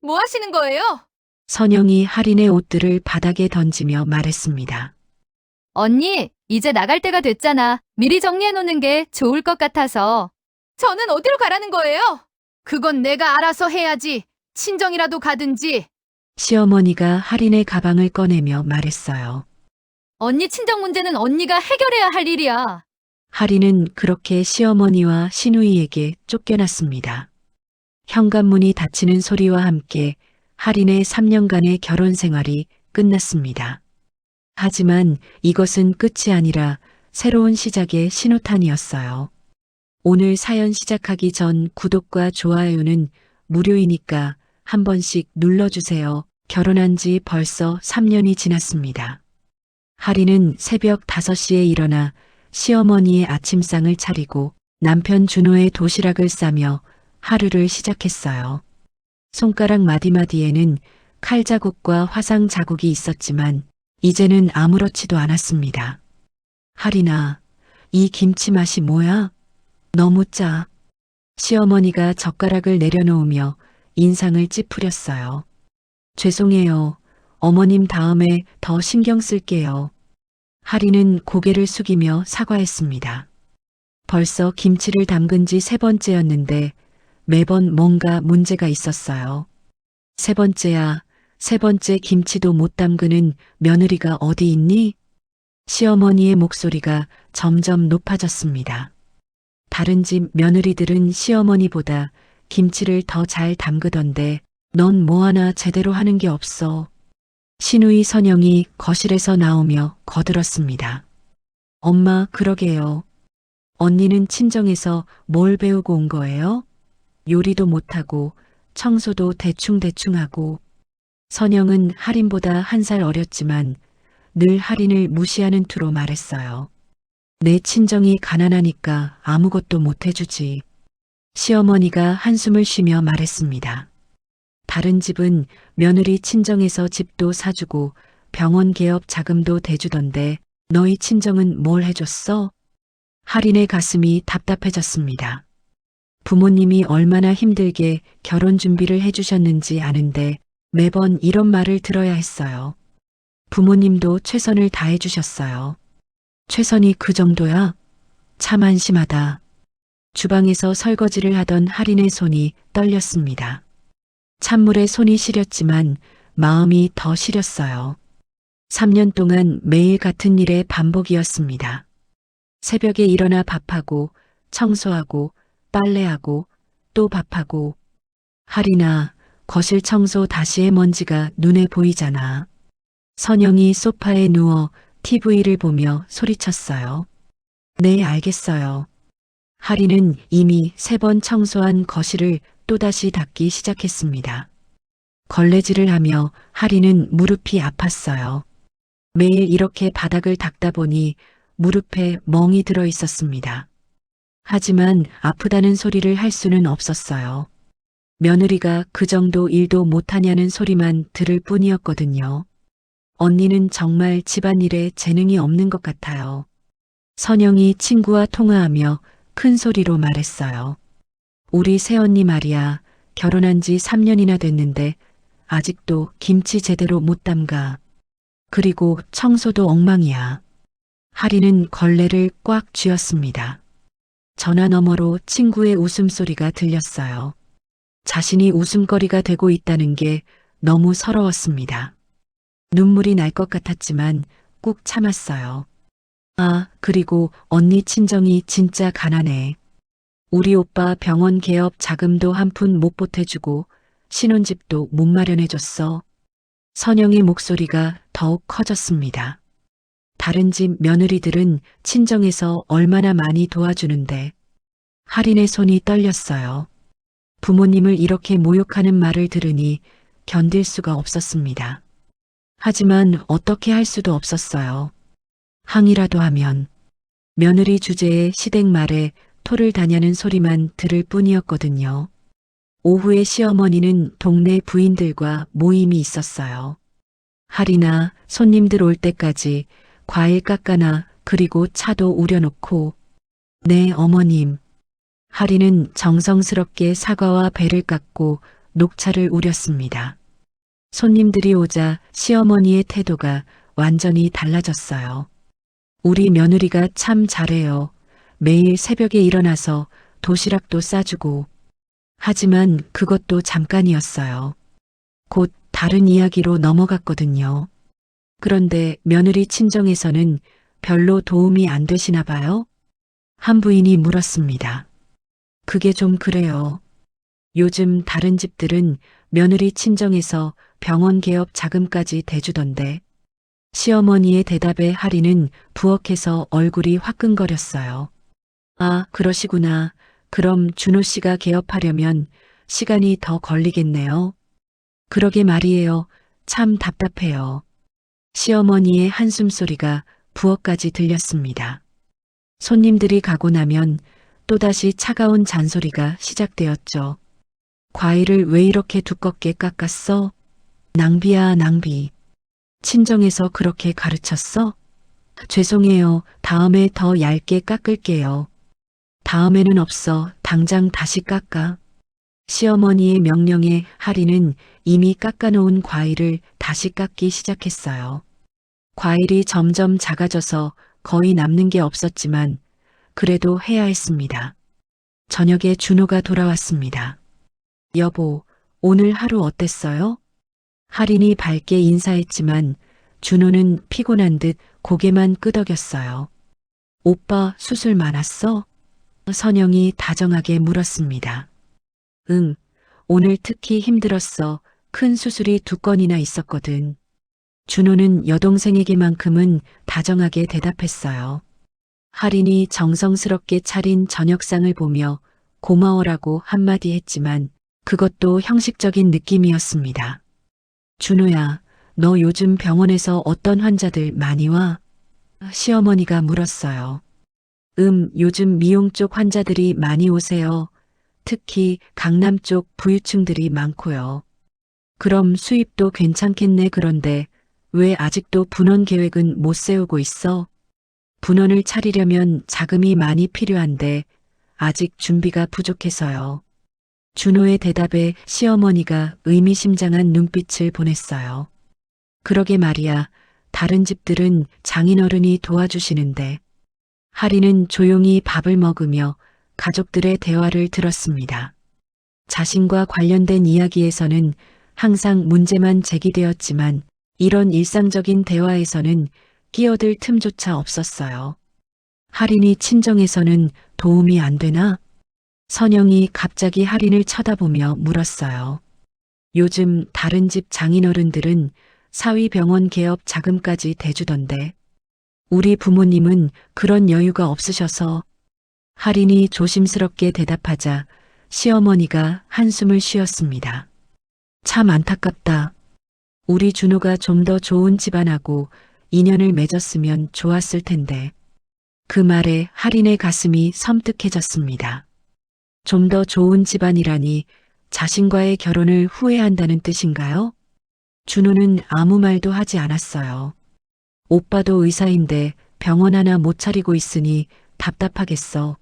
뭐 하시는 거예요? 선영이 할인의 옷들을 바닥에 던지며 말했습니다. 언니, 이제 나갈 때가 됐잖아. 미리 정리해 놓는 게 좋을 것 같아서. 저는 어디로 가라는 거예요? 그건 내가 알아서 해야지. 친정이라도 가든지. 시어머니가 할인의 가방을 꺼내며 말했어요. 언니 친정 문제는 언니가 해결해야 할 일이야. 할인은 그렇게 시어머니와 시누이에게 쫓겨났습니다. 현관문이 닫히는 소리와 함께 할인의 3년간의 결혼 생활이 끝났습니다. 하지만 이것은 끝이 아니라 새로운 시작의 신호탄이었어요. 오늘 사연 시작하기 전 구독과 좋아요는 무료이니까 한 번씩 눌러주세요. 결혼한 지 벌써 3년이 지났습니다. 할인은 새벽 5시에 일어나 시어머니의 아침상을 차리고 남편 준호의 도시락을 싸며 하루를 시작했어요. 손가락 마디마디에는 칼 자국과 화상 자국이 있었지만 이제는 아무렇지도 않았습니다. 할인아, 이 김치 맛이 뭐야? 너무 짜. 시어머니가 젓가락을 내려놓으며 인상을 찌푸렸어요. 죄송해요. 어머님 다음에 더 신경 쓸게요. 할인은 고개를 숙이며 사과했습니다. 벌써 김치를 담근 지 3번째였는데 매번 뭔가 문제가 있었어요. 3번째야, 3번째 김치도 못 담그는 며느리가 어디 있니? 시어머니의 목소리가 점점 높아졌습니다. 다른 집 며느리들은 시어머니보다 김치를 더 잘 담그던데 넌 뭐 하나 제대로 하는 게 없어. 시누이 선영이 거실에서 나오며 거들었습니다. 엄마, 그러게요. 언니는 친정에서 뭘 배우고 온 거예요? 요리도 못하고 청소도 대충대충 하고. 선영은 할인보다 1살 어렸지만 늘 할인을 무시하는 투로 말했어요. 내 친정이 가난하니까 아무것도 못 해주지. 시어머니가 한숨을 쉬며 말했습니다. 다른 집은 며느리 친정에서 집도 사주고 병원 개업 자금도 대주던데 너희 친정은 뭘 해줬어? 할인의 가슴이 답답해졌습니다. 부모님이 얼마나 힘들게 결혼 준비를 해주셨는지 아는데 매번 이런 말을 들어야 했어요. 부모님도 최선을 다해주셨어요. 최선이 그 정도야? 참 한심하다. 주방에서 설거지를 하던 할인의 손이 떨렸습니다. 찬물에 손이 시렸지만 마음이 더 시렸어요. 3년 동안 매일 같은 일의 반복이었습니다. 새벽에 일어나 밥하고 청소하고 빨래하고 또 밥하고. 할인아, 거실 청소 다시 해. 먼지가 눈에 보이잖아. 선영이 소파에 누워 TV를 보며 소리쳤어요. 네, 알겠어요. 할인은 이미 3번 청소한 거실을 또다시 닦기 시작했습니다. 걸레질을 하며 할인은 무릎이 아팠어요. 매일 이렇게 바닥을 닦다 보니 무릎에 멍이 들어 있었습니다. 하지만 아프다는 소리를 할 수는 없었어요. 며느리가 그 정도 일도 못하냐는 소리만 들을 뿐이었거든요. 언니는 정말 집안일에 재능이 없는 것 같아요. 선영이 친구와 통화하며 큰 소리로 말했어요. 우리 새언니 말이야. 결혼한 지 3년이나 됐는데 아직도 김치 제대로 못 담가. 그리고 청소도 엉망이야. 할인은 걸레를 꽉 쥐었습니다. 전화 너머로 친구의 웃음소리가 들렸어요. 자신이 웃음거리가 되고 있다는 게 너무 서러웠습니다. 눈물이 날 것 같았지만 꾹 참았어요. 아, 그리고 언니 친정이 진짜 가난해. 우리 오빠 병원 개업 자금도 한 푼 못 보태주고 신혼집도 못 마련해줬어. 선영의 목소리가 더욱 커졌습니다. 다른 집 며느리들은 친정에서 얼마나 많이 도와주는데. 할인의 손이 떨렸어요. 부모님을 이렇게 모욕하는 말을 들으니 견딜 수가 없었습니다. 하지만 어떻게 할 수도 없었어요. 항의라도 하면. 며느리 주제에 시댁 말에 토를 다냐는 소리만 들을 뿐이었거든요. 오후에 시어머니는 동네 부인들과 모임이 있었어요. 할인아, 손님들 올 때까지 과일 깎아놔. 그리고 차도 우려놓고. 네, 어머님. 할인은 정성스럽게 사과와 배를 깎고 녹차를 우렸습니다. 손님들이 오자 시어머니의 태도가 완전히 달라졌어요. 우리 며느리가 참 잘해요. 매일 새벽에 일어나서 도시락도 싸주고. 하지만 그것도 잠깐이었어요. 곧 다른 이야기로 넘어갔거든요. 그런데 며느리 친정에서는 별로 도움이 안 되시나 봐요? 한 부인이 물었습니다. 그게 좀 그래요. 요즘 다른 집들은 며느리 친정에서 병원 개업 자금까지 대주던데. 시어머니의 대답에 하리는 부엌에서 얼굴이 화끈거렸어요. 아, 그러시구나. 그럼 준호 씨가 개업하려면 시간이 더 걸리겠네요. 그러게 말이에요. 참 답답해요. 시어머니의 한숨소리가 부엌까지 들렸습니다. 손님들이 가고 나면 또다시 차가운 잔소리가 시작되었죠. 과일을 왜 이렇게 두껍게 깎았어? 낭비야, 낭비. 친정에서 그렇게 가르쳤어? 죄송해요. 다음에 더 얇게 깎을게요. 다음에는 없어. 당장 다시 깎아. 시어머니의 명령에 하리는 이미 깎아놓은 과일을 다시 깎기 시작했어요. 과일이 점점 작아져서 거의 남는 게 없었지만 그래도 해야 했습니다. 저녁에 준호가 돌아왔습니다. 여보, 오늘 하루 어땠어요? 할인이 밝게 인사했지만 준호는 피곤한 듯 고개만 끄덕였어요. 오빠 수술 많았어? 선영이 다정하게 물었습니다. 응, 오늘 특히 힘들었어. 큰 수술이 2건이나 있었거든. 준호는 여동생에게만큼은 다정하게 대답했어요. 할인이 정성스럽게 차린 저녁상을 보며 고마워라고 한마디 했지만 그것도 형식적인 느낌이었습니다. 준호야, 너 요즘 병원에서 어떤 환자들 많이 와? 시어머니가 물었어요. 요즘 미용 쪽 환자들이 많이 오세요. 특히 강남 쪽 부유층들이 많고요. 그럼 수입도 괜찮겠네. 그런데 왜 아직도 분원 계획은 못 세우고 있어? 분원을 차리려면 자금이 많이 필요한데 아직 준비가 부족해서요. 준호의 대답에 시어머니가 의미심장한 눈빛을 보냈어요. 그러게 말이야. 다른 집들은 장인어른이 도와주시는데. 할인은 조용히 밥을 먹으며 가족들의 대화를 들었습니다. 자신과 관련된 이야기에서는 항상 문제만 제기되었지만 이런 일상적인 대화에서는 끼어들 틈조차 없었어요. 할인이 친정에서는 도움이 안 되나? 선영이 갑자기 할인을 쳐다보며 물었어요. 요즘 다른 집 장인어른들은 사위병원 개업 자금까지 대주던데. 우리 부모님은 그런 여유가 없으셔서. 할인이 조심스럽게 대답하자 시어머니가 한숨을 쉬었습니다. 참 안타깝다. 우리 준호가 좀 더 좋은 집안하고 인연을 맺었으면 좋았을 텐데. 그 말에 할인의 가슴이 섬뜩해졌습니다. 좀 더 좋은 집안이라니 자신과의 결혼을 후회한다는 뜻인가요? 준호는 아무 말도 하지 않았어요. 오빠도 의사인데 병원 하나 못 차리고 있으니 답답하겠어.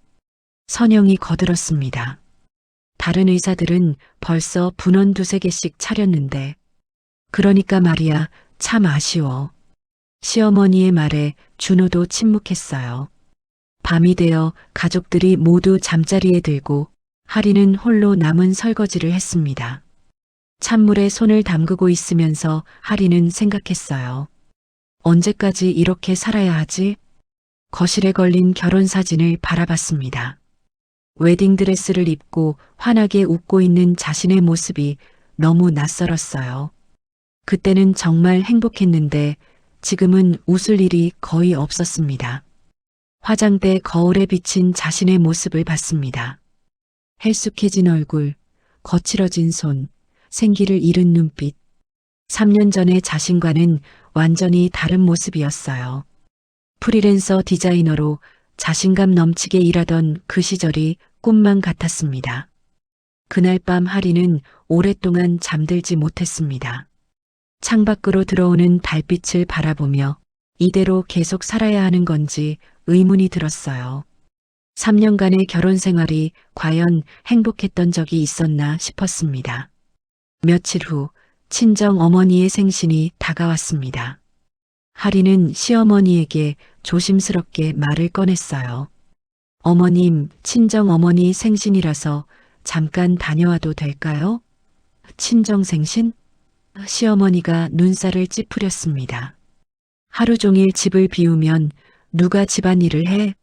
선영이 거들었습니다. 다른 의사들은 벌써 분원 2-3개씩 차렸는데. 그러니까 말이야, 참 아쉬워. 시어머니의 말에 준호도 침묵했어요. 밤이 되어 가족들이 모두 잠자리에 들고 할인은 홀로 남은 설거지를 했습니다. 찬물에 손을 담그고 있으면서 할인은 생각했어요. 언제까지 이렇게 살아야 하지? 거실에 걸린 결혼사진을 바라봤습니다. 웨딩드레스를 입고 환하게 웃고 있는 자신의 모습이 너무 낯설었어요. 그때는 정말 행복했는데 지금은 웃을 일이 거의 없었습니다. 화장대 거울에 비친 자신의 모습을 봤습니다. 헬쑥해진 얼굴, 거칠어진 손, 생기를 잃은 눈빛. 3년 전의 자신과는 완전히 다른 모습이었어요. 프리랜서 디자이너로 자신감 넘치게 일하던 그 시절이 꿈만 같았습니다. 그날 밤 할인은 오랫동안 잠들지 못했습니다. 창밖으로 들어오는 달빛을 바라보며 이대로 계속 살아야 하는 건지 의문이 들었어요. 3년간의 결혼 생활이 과연 행복했던 적이 있었나 싶었습니다. 며칠 후 친정 어머니의 생신이 다가왔습니다. 하리는 시어머니에게 조심스럽게 말을 꺼냈어요. 어머님, 친정 어머니 생신이라서 잠깐 다녀와도 될까요? 친정 생신? 시어머니가 눈살을 찌푸렸습니다. 하루 종일 집을 비우면 누가 집안일을 해?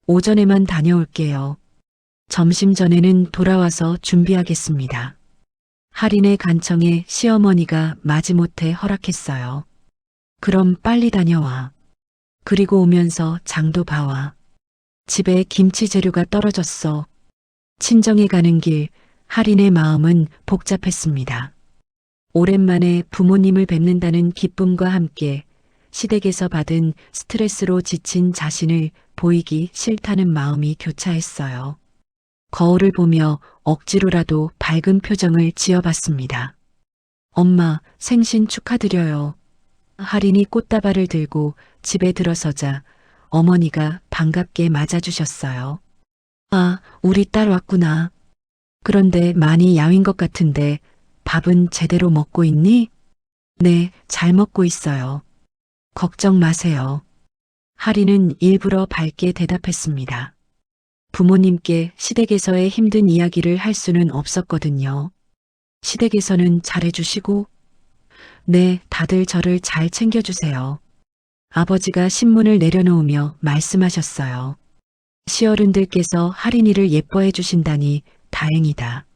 오전에만 다녀올게요. 점심 전에는 돌아와서 준비하겠습니다. 할인의 간청에 시어머니가 마지못해 허락했어요. 그럼 빨리 다녀와. 그리고 오면서 장도 봐와. 집에 김치 재료가 떨어졌어. 친정에 가는 길, 할인의 마음은 복잡했습니다. 오랜만에 부모님을 뵙는다는 기쁨과 함께 시댁에서 받은 스트레스로 지친 자신을 보이기 싫다는 마음이 교차했어요. 거울을 보며 억지로라도 밝은 표정을 지어봤습니다. 엄마, 생신 축하드려요. 할인이 꽃다발을 들고 집에 들어서자 어머니가 반갑게 맞아주셨어요. 아, 우리 딸 왔구나. 그런데 많이 야윈 것 같은데 밥은 제대로 먹고 있니? 네, 잘 먹고 있어요. 걱정 마세요. 할인은 일부러 밝게 대답했습니다. 부모님께 시댁에서의 힘든 이야기를 할 수는 없었거든요. 시댁에서는 잘해주시고, 네, 다들 저를 잘 챙겨주세요. 아버지가 신문을 내려놓으며 말씀하셨어요. 시어른들께서 할인이를 예뻐해 주신다니 다행이다.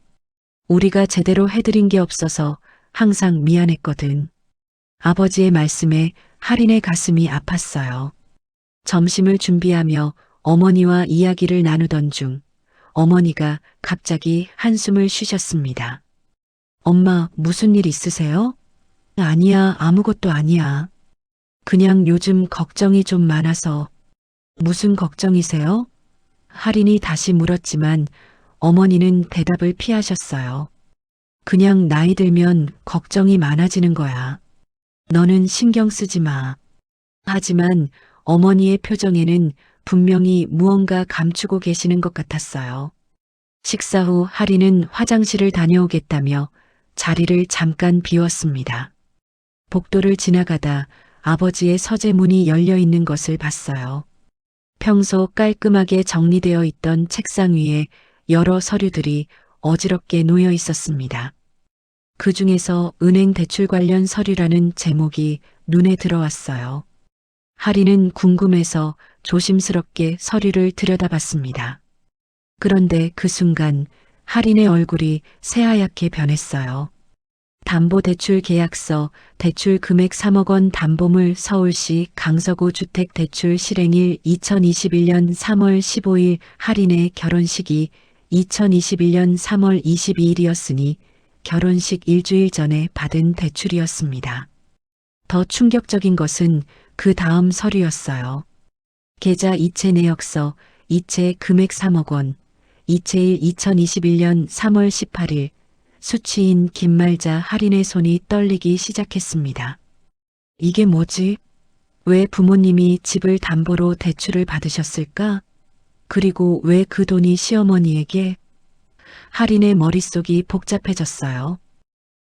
우리가 제대로 해드린 게 없어서 항상 미안했거든. 아버지의 말씀에 할인의 가슴이 아팠어요. 점심을 준비하며 어머니와 이야기를 나누던 중 어머니가 갑자기 한숨을 쉬셨습니다. 엄마, 무슨 일 있으세요? 아니야, 아무것도 아니야. 그냥 요즘 걱정이 좀 많아서. 무슨 걱정이세요? 할인이 다시 물었지만 어머니는 대답을 피하셨어요. 그냥 나이 들면 걱정이 많아지는 거야. 너는 신경 쓰지 마. 하지만 어머니의 표정에는 분명히 무언가 감추고 계시는 것 같았어요. 식사 후 할인은 화장실을 다녀오겠다며 자리를 잠깐 비웠습니다. 복도를 지나가다 아버지의 서재문이 열려 있는 것을 봤어요. 평소 깔끔하게 정리되어 있던 책상 위에 여러 서류들이 어지럽게 놓여 있었습니다. 그 중에서 은행 대출 관련 서류라는 제목이 눈에 들어왔어요. 할인은 궁금해서 조심스럽게 서류를 들여다봤습니다. 그런데 그 순간 할인의 얼굴이 새하얗게 변했어요. 담보대출 계약서, 대출 금액 3억 원 담보물 서울시 강서구 주택대출 실행일 2021년 3월 15일 할인의 결혼식이 2021년 3월 22일이었으니 결혼식 일주일 전에 받은 대출이었습니다. 더 충격적인 것은 그 다음 서류였어요. 계좌 이체 내역서, 이체 금액 3억 원, 이체일 2021년 3월 18일, 수취인 김말자 할인의 손이 떨리기 시작했습니다. 이게 뭐지? 왜 부모님이 집을 담보로 대출을 받으셨을까? 그리고 왜 그 돈이 시어머니에게? 할인의 머릿속이 복잡해졌어요.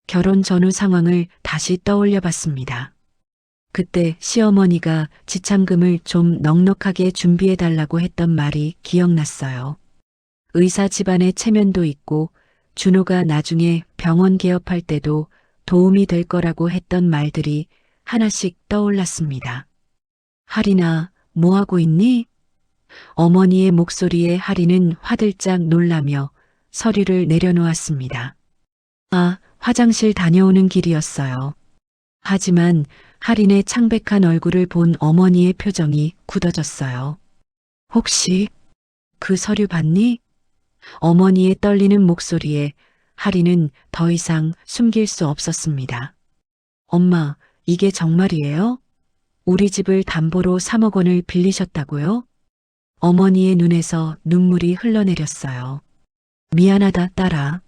결혼 전후 상황을 다시 떠올려 봤습니다. 그때 시어머니가 지참금을 좀 넉넉하게 준비해달라고 했던 말이 기억났어요. 의사 집안의 체면도 있고 준호가 나중에 병원 개업할 때도 도움이 될 거라고 했던 말들이 하나씩 떠올랐습니다. 할인아, 뭐하고 있니? 어머니의 목소리에 할인은 화들짝 놀라며 서류를 내려놓았습니다. 아, 화장실 다녀오는 길이었어요. 하지만 할인의 창백한 얼굴을 본 어머니의 표정이 굳어졌어요. 혹시 그 서류 봤니? 어머니의 떨리는 목소리에 할인은 더 이상 숨길 수 없었습니다. 엄마, 이게 정말이에요? 우리 집을 담보로 3억 원을 빌리셨다고요? 어머니의 눈에서 눈물이 흘러내렸어요. 미안하다, 딸아.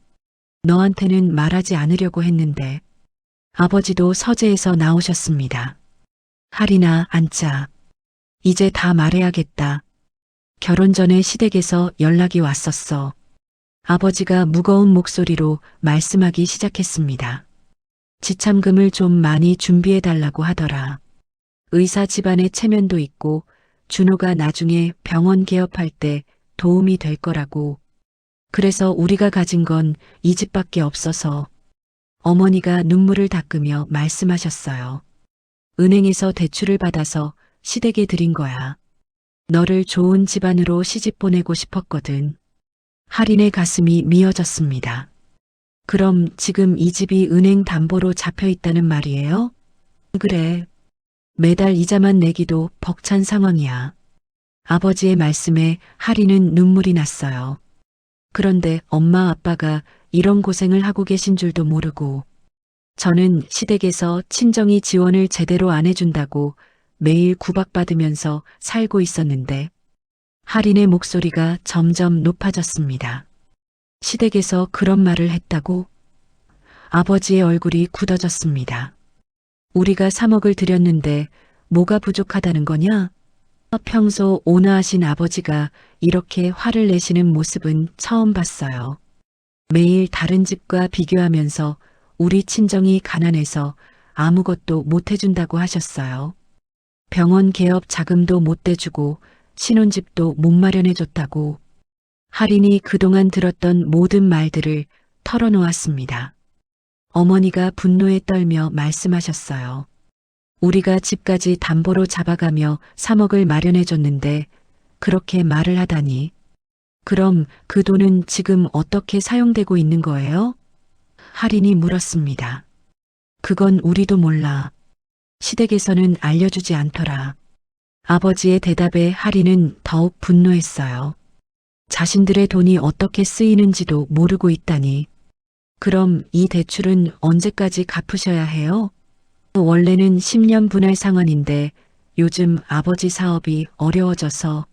너한테는 말하지 않으려고 했는데. 아버지도 서재에서 나오셨습니다. 할인아, 앉자. 이제 다 말해야겠다. 결혼 전에 시댁에서 연락이 왔었어. 아버지가 무거운 목소리로 말씀하기 시작했습니다. 지참금을 좀 많이 준비해 달라고 하더라. 의사 집안의 체면도 있고 준호가 나중에 병원 개업할 때 도움이 될 거라고. 그래서 우리가 가진 건 이 집밖에 없어서. 어머니가 눈물을 닦으며 말씀하셨어요. 은행에서 대출을 받아서 시댁에 드린 거야. 너를 좋은 집안으로 시집 보내고 싶었거든. 할인의 가슴이 미어졌습니다. 그럼 지금 이 집이 은행 담보로 잡혀 있다는 말이에요? 그래. 매달 이자만 내기도 벅찬 상황이야. 아버지의 말씀에 할인은 눈물이 났어요. 그런데 엄마 아빠가 이런 고생을 하고 계신 줄도 모르고 저는 시댁에서 친정이 지원을 제대로 안 해준다고 매일 구박받으면서 살고 있었는데 할인의 목소리가 점점 높아졌습니다. 시댁에서 그런 말을 했다고? 아버지의 얼굴이 굳어졌습니다. 우리가 3억을 드렸는데 뭐가 부족하다는 거냐? 평소 온화하신 아버지가 이렇게 화를 내시는 모습은 처음 봤어요. 매일 다른 집과 비교하면서 우리 친정이 가난해서 아무것도 못 해준다고 하셨어요. 병원 개업 자금도 못 대주고 신혼집도 못 마련해줬다고. 할인이 그동안 들었던 모든 말들을 털어놓았습니다. 어머니가 분노에 떨며 말씀하셨어요. 우리가 집까지 담보로 잡아가며 3억을 마련해줬는데 그렇게 말을 하다니. 그럼 그 돈은 지금 어떻게 사용되고 있는 거예요? 할인이 물었습니다. 그건 우리도 몰라. 시댁에서는 알려주지 않더라. 아버지의 대답에 할인은 더욱 분노했어요. 자신들의 돈이 어떻게 쓰이는지도 모르고 있다니. 그럼 이 대출은 언제까지 갚으셔야 해요? 원래는 10년 분할 상환인데 요즘 아버지 사업이 어려워져서.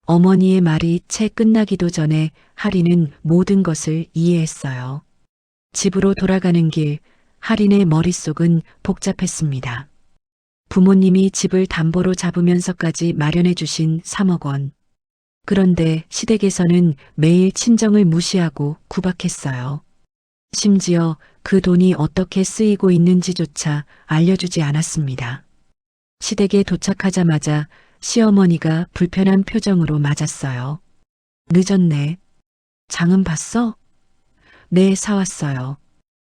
어머니의 말이 채 끝나기도 전에 할인은 모든 것을 이해했어요. 집으로 돌아가는 길, 할인의 머릿속은 복잡했습니다. 부모님이 집을 담보로 잡으면서까지 마련해 주신 3억 원. 그런데 시댁에서는 매일 친정을 무시하고 구박했어요. 심지어 그 돈이 어떻게 쓰이고 있는지조차 알려주지 않았습니다. 시댁에 도착하자마자 시어머니가 불편한 표정으로 맞았어요. 늦었네. 장은 봤어? 네, 사왔어요.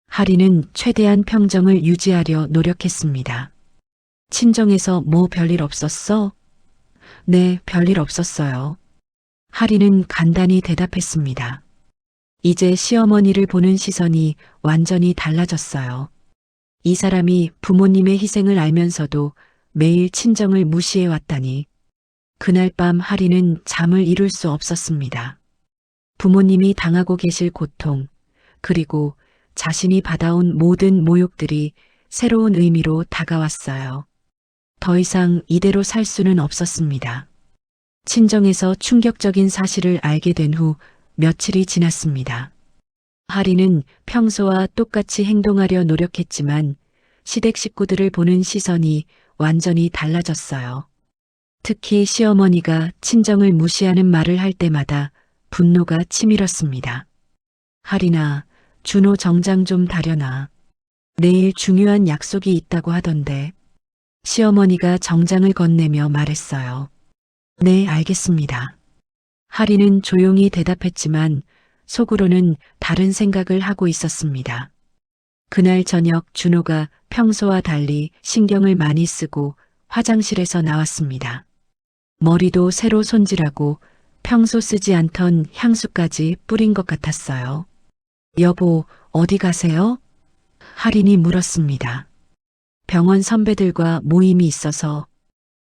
할인은 최대한 평정을 유지하려 노력했습니다. 친정에서 뭐 별일 없었어? 네, 별일 없었어요. 할인은 간단히 대답했습니다. 이제 시어머니를 보는 시선이 완전히 달라졌어요. 이 사람이 부모님의 희생을 알면서도 매일 친정을 무시해 왔다니. 그날 밤 할인은 잠을 이룰 수 없었습니다. 부모님이 당하고 계실 고통, 그리고 자신이 받아온 모든 모욕들이 새로운 의미로 다가왔어요. 더 이상 이대로 살 수는 없었습니다. 친정에서 충격적인 사실을 알게 된 후 며칠이 지났습니다. 할인은 평소와 똑같이 행동하려 노력했지만 시댁 식구들을 보는 시선이 완전히 달라졌어요. 특히 시어머니가 친정을 무시하는 말을 할 때마다 분노가 치밀었습니다. 할인아, 준호 정장 좀 다려놔. 내일 중요한 약속이 있다고 하던데. 시어머니가 정장을 건네며 말했어요. 네, 알겠습니다. 할인은 조용히 대답했지만 속으로는 다른 생각을 하고 있었습니다. 그날 저녁 준호가 평소와 달리 신경을 많이 쓰고 화장실에서 나왔습니다. 머리도 새로 손질하고 평소 쓰지 않던 향수까지 뿌린 것 같았어요. 여보, 어디 가세요? 할인이 물었습니다. 병원 선배들과 모임이 있어서.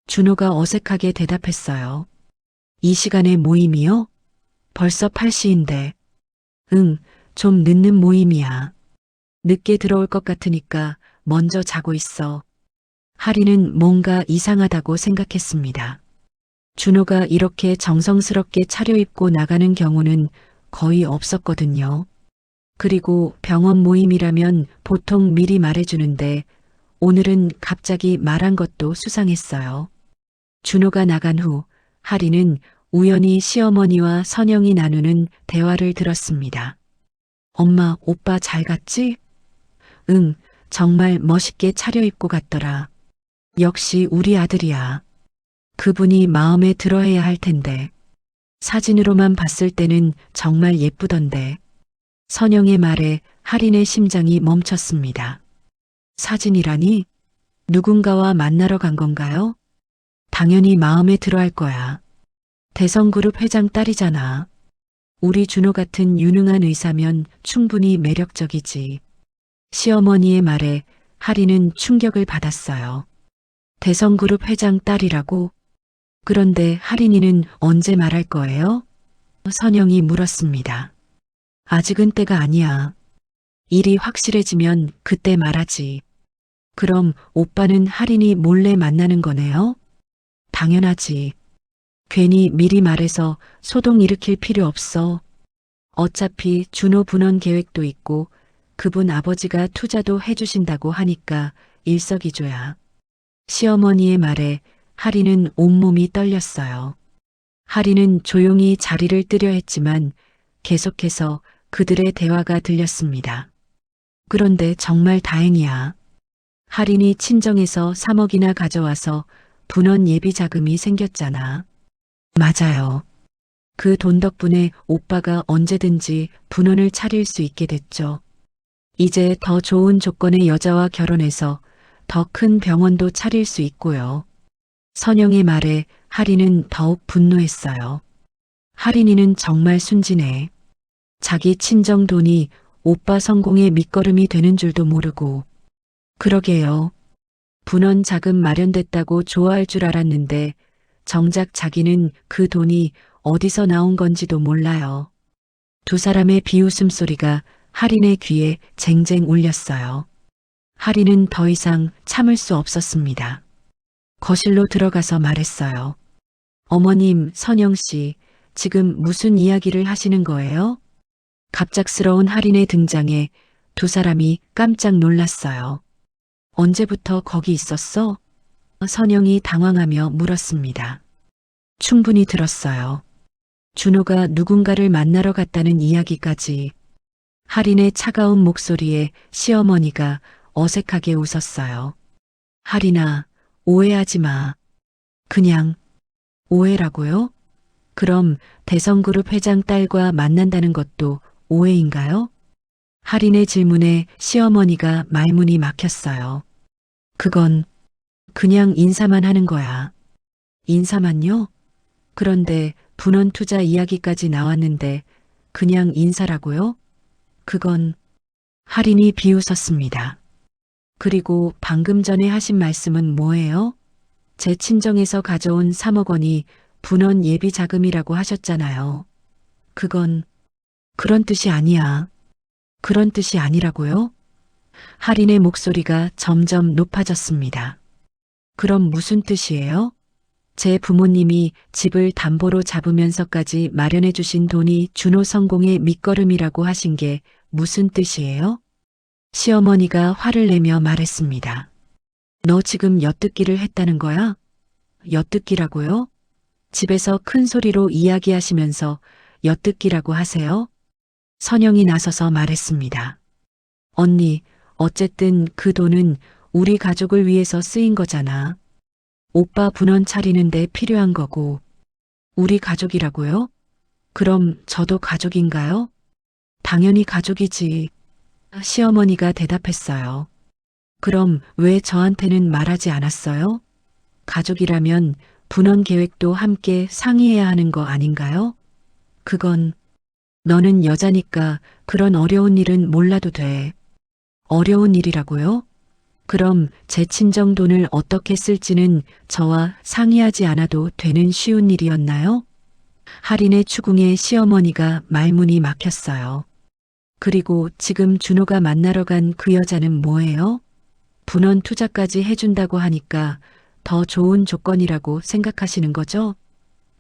준호가 어색하게 대답했어요. 이 시간에 모임이요? 벌써 8시인데. 응, 좀 늦는 모임이야. 늦게 들어올 것 같으니까 먼저 자고 있어. 할인은 뭔가 이상하다고 생각했습니다. 준호가 이렇게 정성스럽게 차려입고 나가는 경우는 거의 없었거든요. 그리고 병원 모임이라면 보통 미리 말해주는데 오늘은 갑자기 말한 것도 수상했어요. 준호가 나간 후 할인은 우연히 시어머니와 선영이 나누는 대화를 들었습니다. 엄마, 오빠 잘 갔지? 응, 정말 멋있게 차려입고 갔더라. 역시 우리 아들이야. 그분이 마음에 들어해야 할 텐데. 사진으로만 봤을 때는 정말 예쁘던데. 선영의 말에 할인의 심장이 멈췄습니다. 사진이라니? 누군가와 만나러 간 건가요? 당연히 마음에 들어 할 거야. 대성그룹 회장 딸이잖아. 우리 준호 같은 유능한 의사면 충분히 매력적이지. 시어머니의 말에 할인은 충격을 받았어요. 대성그룹 회장 딸이라고? 그런데 할인이는 언제 말할 거예요? 선영이 물었습니다. 아직은 때가 아니야. 일이 확실해지면 그때 말하지. 그럼 오빠는 할인이 몰래 만나는 거네요? 당연하지. 괜히 미리 말해서 소동 일으킬 필요 없어. 어차피 준호 분원 계획도 있고 그분 아버지가 투자도 해주신다고 하니까 일석이조야. 시어머니의 말에 할인은 온몸이 떨렸어요. 할인은 조용히 자리를 뜨려 했지만 계속해서 그들의 대화가 들렸습니다. 그런데 정말 다행이야. 할인이 친정에서 3억이나 가져와서 분원 예비 자금이 생겼잖아. 맞아요. 그 돈 덕분에 오빠가 언제든지 분원을 차릴 수 있게 됐죠. 이제 더 좋은 조건의 여자와 결혼해서 더 큰 병원도 차릴 수 있고요. 선영의 말에 할인은 더욱 분노했어요. 할인이는 정말 순진해. 자기 친정 돈이 오빠 성공의 밑거름이 되는 줄도 모르고. 그러게요. 분원 자금 마련됐다고 좋아할 줄 알았는데 정작 자기는 그 돈이 어디서 나온 건지도 몰라요. 두 사람의 비웃음 소리가 할인의 귀에 쟁쟁 울렸어요. 할인은 더 이상 참을 수 없었습니다. 거실로 들어가서 말했어요. 어머님, 선영 씨, 지금 무슨 이야기를 하시는 거예요? 갑작스러운 할인의 등장에 두 사람이 깜짝 놀랐어요. 언제부터 거기 있었어? 선영이 당황하며 물었습니다. 충분히 들었어요. 준호가 누군가를 만나러 갔다는 이야기까지. 할인의 차가운 목소리에 시어머니가 어색하게 웃었어요. 할인아, 오해하지 마. 그냥 오해라고요? 그럼 대성그룹 회장 딸과 만난다는 것도 오해인가요? 할인의 질문에 시어머니가 말문이 막혔어요. 그건 그냥 인사만 하는 거야. 인사만요? 그런데 분원 투자 이야기까지 나왔는데 그냥 인사라고요? 그건 할인이 비웃었습니다. 그리고 방금 전에 하신 말씀은 뭐예요? 제 친정에서 가져온 3억 원이 분원 예비 자금이라고 하셨잖아요. 그건 그런 뜻이 아니야. 그런 뜻이 아니라고요? 할인의 목소리가 점점 높아졌습니다. 그럼 무슨 뜻이에요? 제 부모님이 집을 담보로 잡으면서까지 마련해 주신 돈이 준호 성공의 밑거름이라고 하신 게 무슨 뜻이에요? 시어머니가 화를 내며 말했습니다. 너 지금 엿듣기를 했다는 거야? 엿듣기라고요? 집에서 큰 소리로 이야기하시면서 엿듣기라고 하세요? 선영이 나서서 말했습니다. 언니, 어쨌든 그 돈은 우리 가족을 위해서 쓰인 거잖아. 오빠 분원 차리는데 필요한 거고. 우리 가족이라고요? 그럼 저도 가족인가요? 당연히 가족이지. 시어머니가 대답했어요. 그럼 왜 저한테는 말하지 않았어요? 가족이라면 분원 계획도 함께 상의해야 하는 거 아닌가요? 그건 너는 여자니까 그런 어려운 일은 몰라도 돼. 어려운 일이라고요? 그럼 제 친정 돈을 어떻게 쓸지는 저와 상의하지 않아도 되는 쉬운 일이었나요? 할인의 추궁에 시어머니가 말문이 막혔어요. 그리고 지금 준호가 만나러 간 그 여자는 뭐예요? 분원 투자까지 해준다고 하니까 더 좋은 조건이라고 생각하시는 거죠?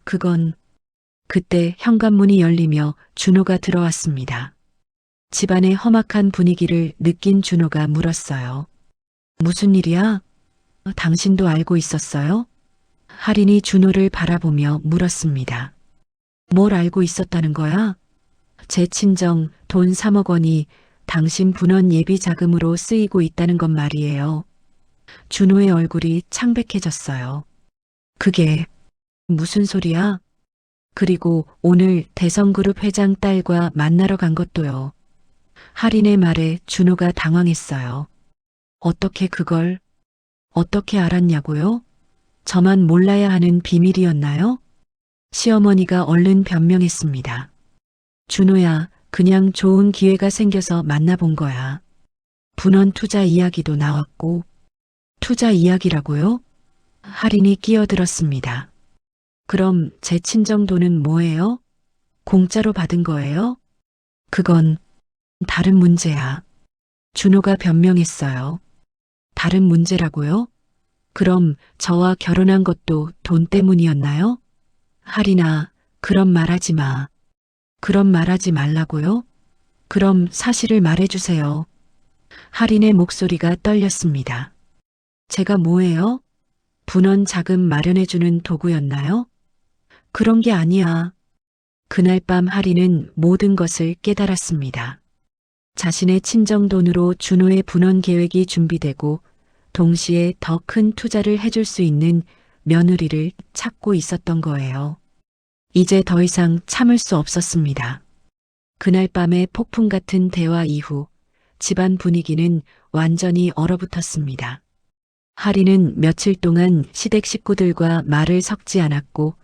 그건 그때 현관문이 열리며 준호가 들어왔습니다. 집안의 험악한 분위기를 느낀 준호가 물었어요. 무슨 일이야? 당신도 알고 있었어요? 할인이 준호를 바라보며 물었습니다. 뭘 알고 있었다는 거야? 제 친정 돈 3억 원이 당신 분원 예비 자금으로 쓰이고 있다는 건 말이에요. 준호의 얼굴이 창백해졌어요. 그게 무슨 소리야? 그리고 오늘 대성그룹 회장 딸과 만나러 간 것도요. 할인의 말에 준호가 당황했어요. 어떻게 그걸 어떻게 알았냐고요? 저만 몰라야 하는 비밀이었나요? 시어머니가 얼른 변명했습니다. 준호야, 그냥 좋은 기회가 생겨서 만나본 거야. 분원 투자 이야기도 나왔고. 투자 이야기라고요? 할인이 끼어들었습니다. 그럼 제 친정 돈은 뭐예요? 공짜로 받은 거예요? 그건 다른 문제야. 준호가 변명했어요. 다른 문제라고요? 그럼 저와 결혼한 것도 돈 때문이었나요? 할인아, 그런 말 하지 마. 그런 말 하지 말라고요? 그럼 사실을 말해주세요. 할인의 목소리가 떨렸습니다. 제가 뭐예요? 분원 자금 마련해주는 도구였나요? 그런 게 아니야. 그날 밤 할인은 모든 것을 깨달았습니다. 자신의 친정 돈으로 준호의 분원 계획이 준비되고 동시에 더 큰 투자를 해줄 수 있는 며느리를 찾고 있었던 거예요. 이제 더 이상 참을 수 없었습니다. 그날 밤의 폭풍 같은 대화 이후 집안 분위기는 완전히 얼어붙었습니다. 할인은 며칠 동안 시댁 식구들과 말을 섞지 않았고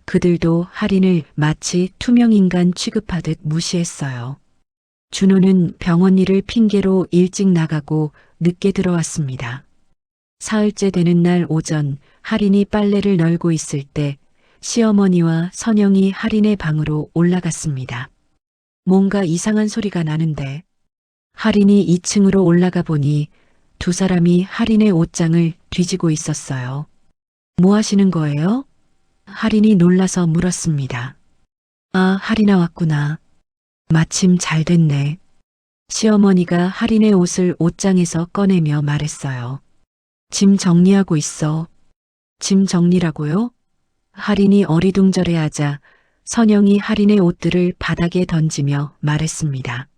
그들도 할인을 마치 투명인간 취급하듯 무시했어요. 준호는 병원 일을 핑계로 일찍 나가고 늦게 들어왔습니다. 사흘째 되는 날 오전 할인이 빨래를 널고 있을 때 시어머니와 선영이 할인의 방으로 올라갔습니다. 뭔가 이상한 소리가 나는데 할인이 2층으로 올라가 보니 두 사람이 할인의 옷장을 뒤지고 있었어요. 뭐 하시는 거예요? 할인이 놀라서 물었습니다. 아, 할인아 왔구나. 마침 잘 됐네. 시어머니가 할인의 옷을 옷장에서 꺼내며 말했어요. 짐 정리하고 있어. 짐 정리라고요? 할인이 어리둥절해하자 선영이 할인의 옷들을 바닥에 던지며 말했습니다.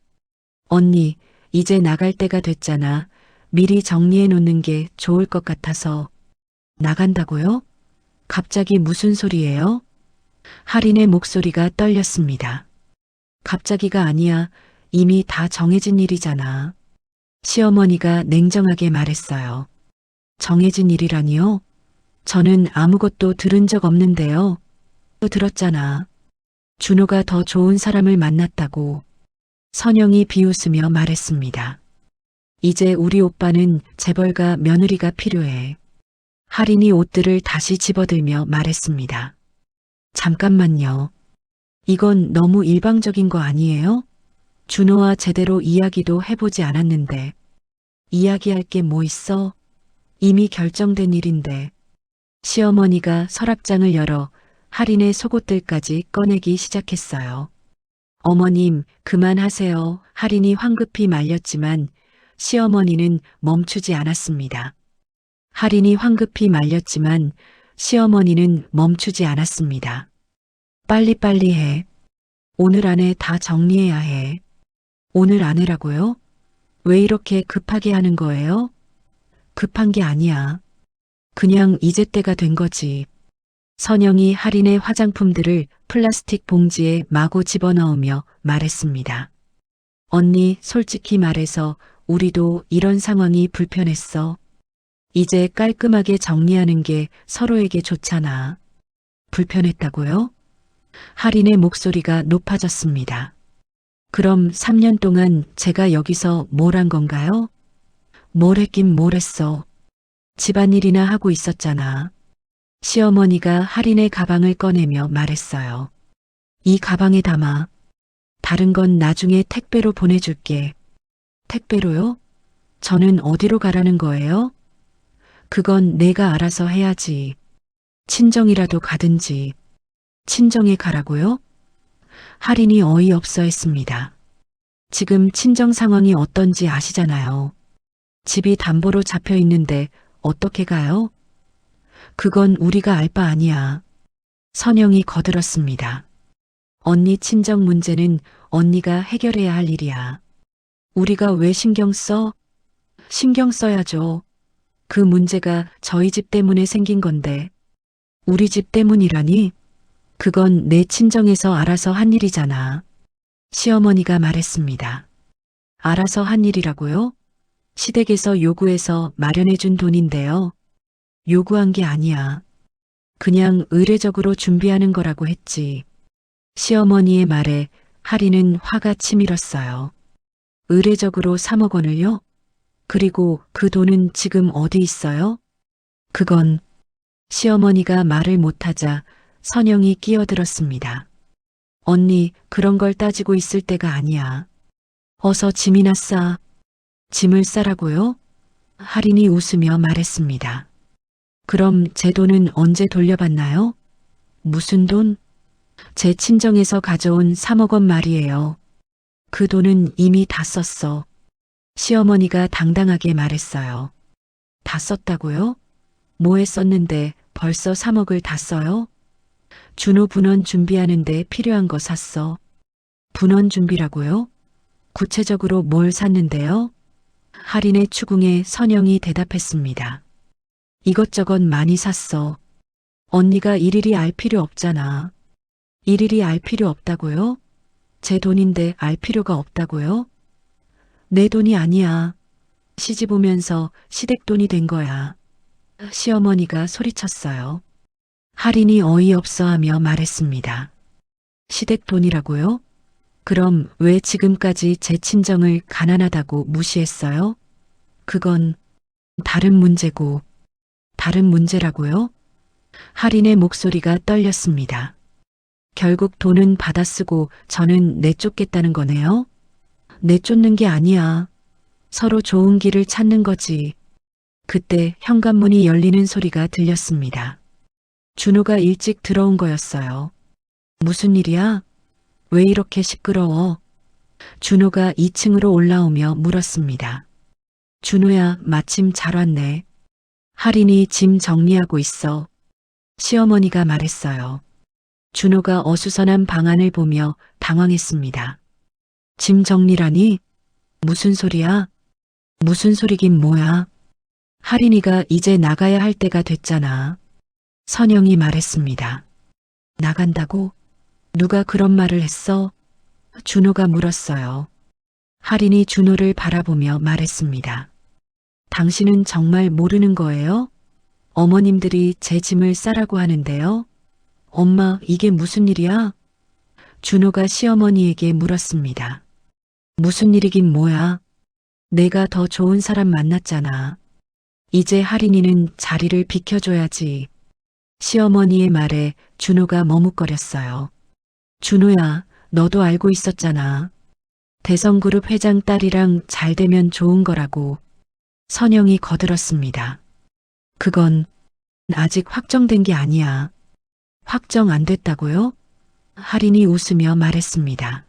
언니, 이제 나갈 때가 됐잖아. 미리 정리해 놓는 게 좋을 것 같아서. 나간다고요? 갑자기 무슨 소리예요? 할인의 목소리가 떨렸습니다. 갑자기가 아니야. 이미 다 정해진 일이잖아. 시어머니가 냉정하게 말했어요. 정해진 일이라니요? 저는 아무것도 들은 적 없는데요. 또 들었잖아. 준호가 더 좋은 사람을 만났다고. 선영이 비웃으며 말했습니다. 이제 우리 오빠는 재벌가 며느리가 필요해. 할인이 옷들을 다시 집어들며 말했습니다. 잠깐만요. 이건 너무 일방적인 거 아니에요? 준호와 제대로 이야기도 해보지 않았는데. 이야기할 게 뭐 있어? 이미 결정된 일인데. 시어머니가 서랍장을 열어 할인의 속옷들까지 꺼내기 시작했어요. 어머님, 그만하세요. 할인이 황급히 말렸지만 시어머니는 멈추지 않았습니다. 할인이 황급히 말렸지만 시어머니는 멈추지 않았습니다. 빨리빨리 해. 오늘 안에 다 정리해야 해. 오늘 안에라고요? 왜 이렇게 급하게 하는 거예요? 급한 게 아니야. 그냥 이제 때가 된 거지. 선영이 할인의 화장품들을 플라스틱 봉지에 마구 집어넣으며 말했습니다. 언니, 솔직히 말해서 우리도 이런 상황이 불편했어. 이제 깔끔하게 정리하는 게 서로에게 좋잖아. 불편했다고요? 할인의 목소리가 높아졌습니다. 그럼 3년 동안 제가 여기서 뭘 한 건가요? 뭘 했긴 뭘 했어. 집안일이나 하고 있었잖아. 시어머니가 할인의 가방을 꺼내며 말했어요. 이 가방에 담아. 다른 건 나중에 택배로 보내줄게. 택배로요? 저는 어디로 가라는 거예요? 그건 내가 알아서 해야지. 친정이라도 가든지. 친정에 가라고요? 할인이 어이없어 했습니다. 지금 친정 상황이 어떤지 아시잖아요. 집이 담보로 잡혀 있는데 어떻게 가요? 그건 우리가 알 바 아니야. 선영이 거들었습니다. 언니 친정 문제는 언니가 해결해야 할 일이야. 우리가 왜 신경 써? 신경 써야죠. 그 문제가 저희 집 때문에 생긴 건데. 우리 집 때문이라니? 그건 내 친정에서 알아서 한 일이잖아. 시어머니가 말했습니다. 알아서 한 일이라고요? 시댁에서 요구해서 마련해준 돈인데요. 요구한 게 아니야. 그냥 의례적으로 준비하는 거라고 했지. 시어머니의 말에 하리는 화가 치밀었어요. 의례적으로 3억 원을요? 그리고 그 돈은 지금 어디 있어요? 그건 시어머니가 말을 못하자 선영이 끼어들었습니다. 언니, 그런 걸 따지고 있을 때가 아니야. 어서 짐이나 싸. 짐을 싸라고요? 할인이 웃으며 말했습니다. 그럼 제 돈은 언제 돌려받나요? 무슨 돈? 제 친정에서 가져온 3억 원 말이에요. 그 돈은 이미 다 썼어. 시어머니가 당당하게 말했어요. 다 썼다고요? 뭐에 썼는데 벌써 3억을 다 써요? 준호 분원 준비하는데 필요한 거 샀어. 분원 준비라고요? 구체적으로 뭘 샀는데요? 할인의 추궁에 선영이 대답했습니다. 이것저것 많이 샀어. 언니가 일일이 알 필요 없잖아. 일일이 알 필요 없다고요? 제 돈인데 알 필요가 없다고요? 내 돈이 아니야. 시집 오면서 시댁 돈이 된 거야. 시어머니가 소리쳤어요. 할인이 어이없어 하며 말했습니다. 시댁 돈이라고요? 그럼 왜 지금까지 제 친정을 가난하다고 무시했어요? 그건 다른 문제고, 다른 문제라고요? 할인의 목소리가 떨렸습니다. 결국 돈은 받아 쓰고 저는 내쫓겠다는 거네요? 내쫓는 게 아니야. 서로 좋은 길을 찾는 거지. 그때 현관문이 열리는 소리가 들렸습니다. 준호가 일찍 들어온 거였어요. 무슨 일이야? 왜 이렇게 시끄러워? 준호가 2층으로 올라오며 물었습니다. 준호야, 마침 잘 왔네. 할인이 짐 정리하고 있어. 시어머니가 말했어요. 준호가 어수선한 방안을 보며 당황했습니다. 짐 정리라니? 무슨 소리야? 무슨 소리긴 뭐야? 할인이가 이제 나가야 할 때가 됐잖아. 선영이 말했습니다. 나간다고? 누가 그런 말을 했어? 준호가 물었어요. 할인이 준호를 바라보며 말했습니다. 당신은 정말 모르는 거예요? 어머님들이 제 짐을 싸라고 하는데요. 엄마, 이게 무슨 일이야? 준호가 시어머니에게 물었습니다. 무슨 일이긴 뭐야? 내가 더 좋은 사람 만났잖아. 이제 할인이는 자리를 비켜줘야지. 시어머니의 말에 준호가 머뭇거렸어요. 준호야, 너도 알고 있었잖아. 대성그룹 회장 딸이랑 잘 되면 좋은 거라고. 선영이 거들었습니다. 그건 아직 확정된 게 아니야. 확정 안 됐다고요? 할인이 웃으며 말했습니다.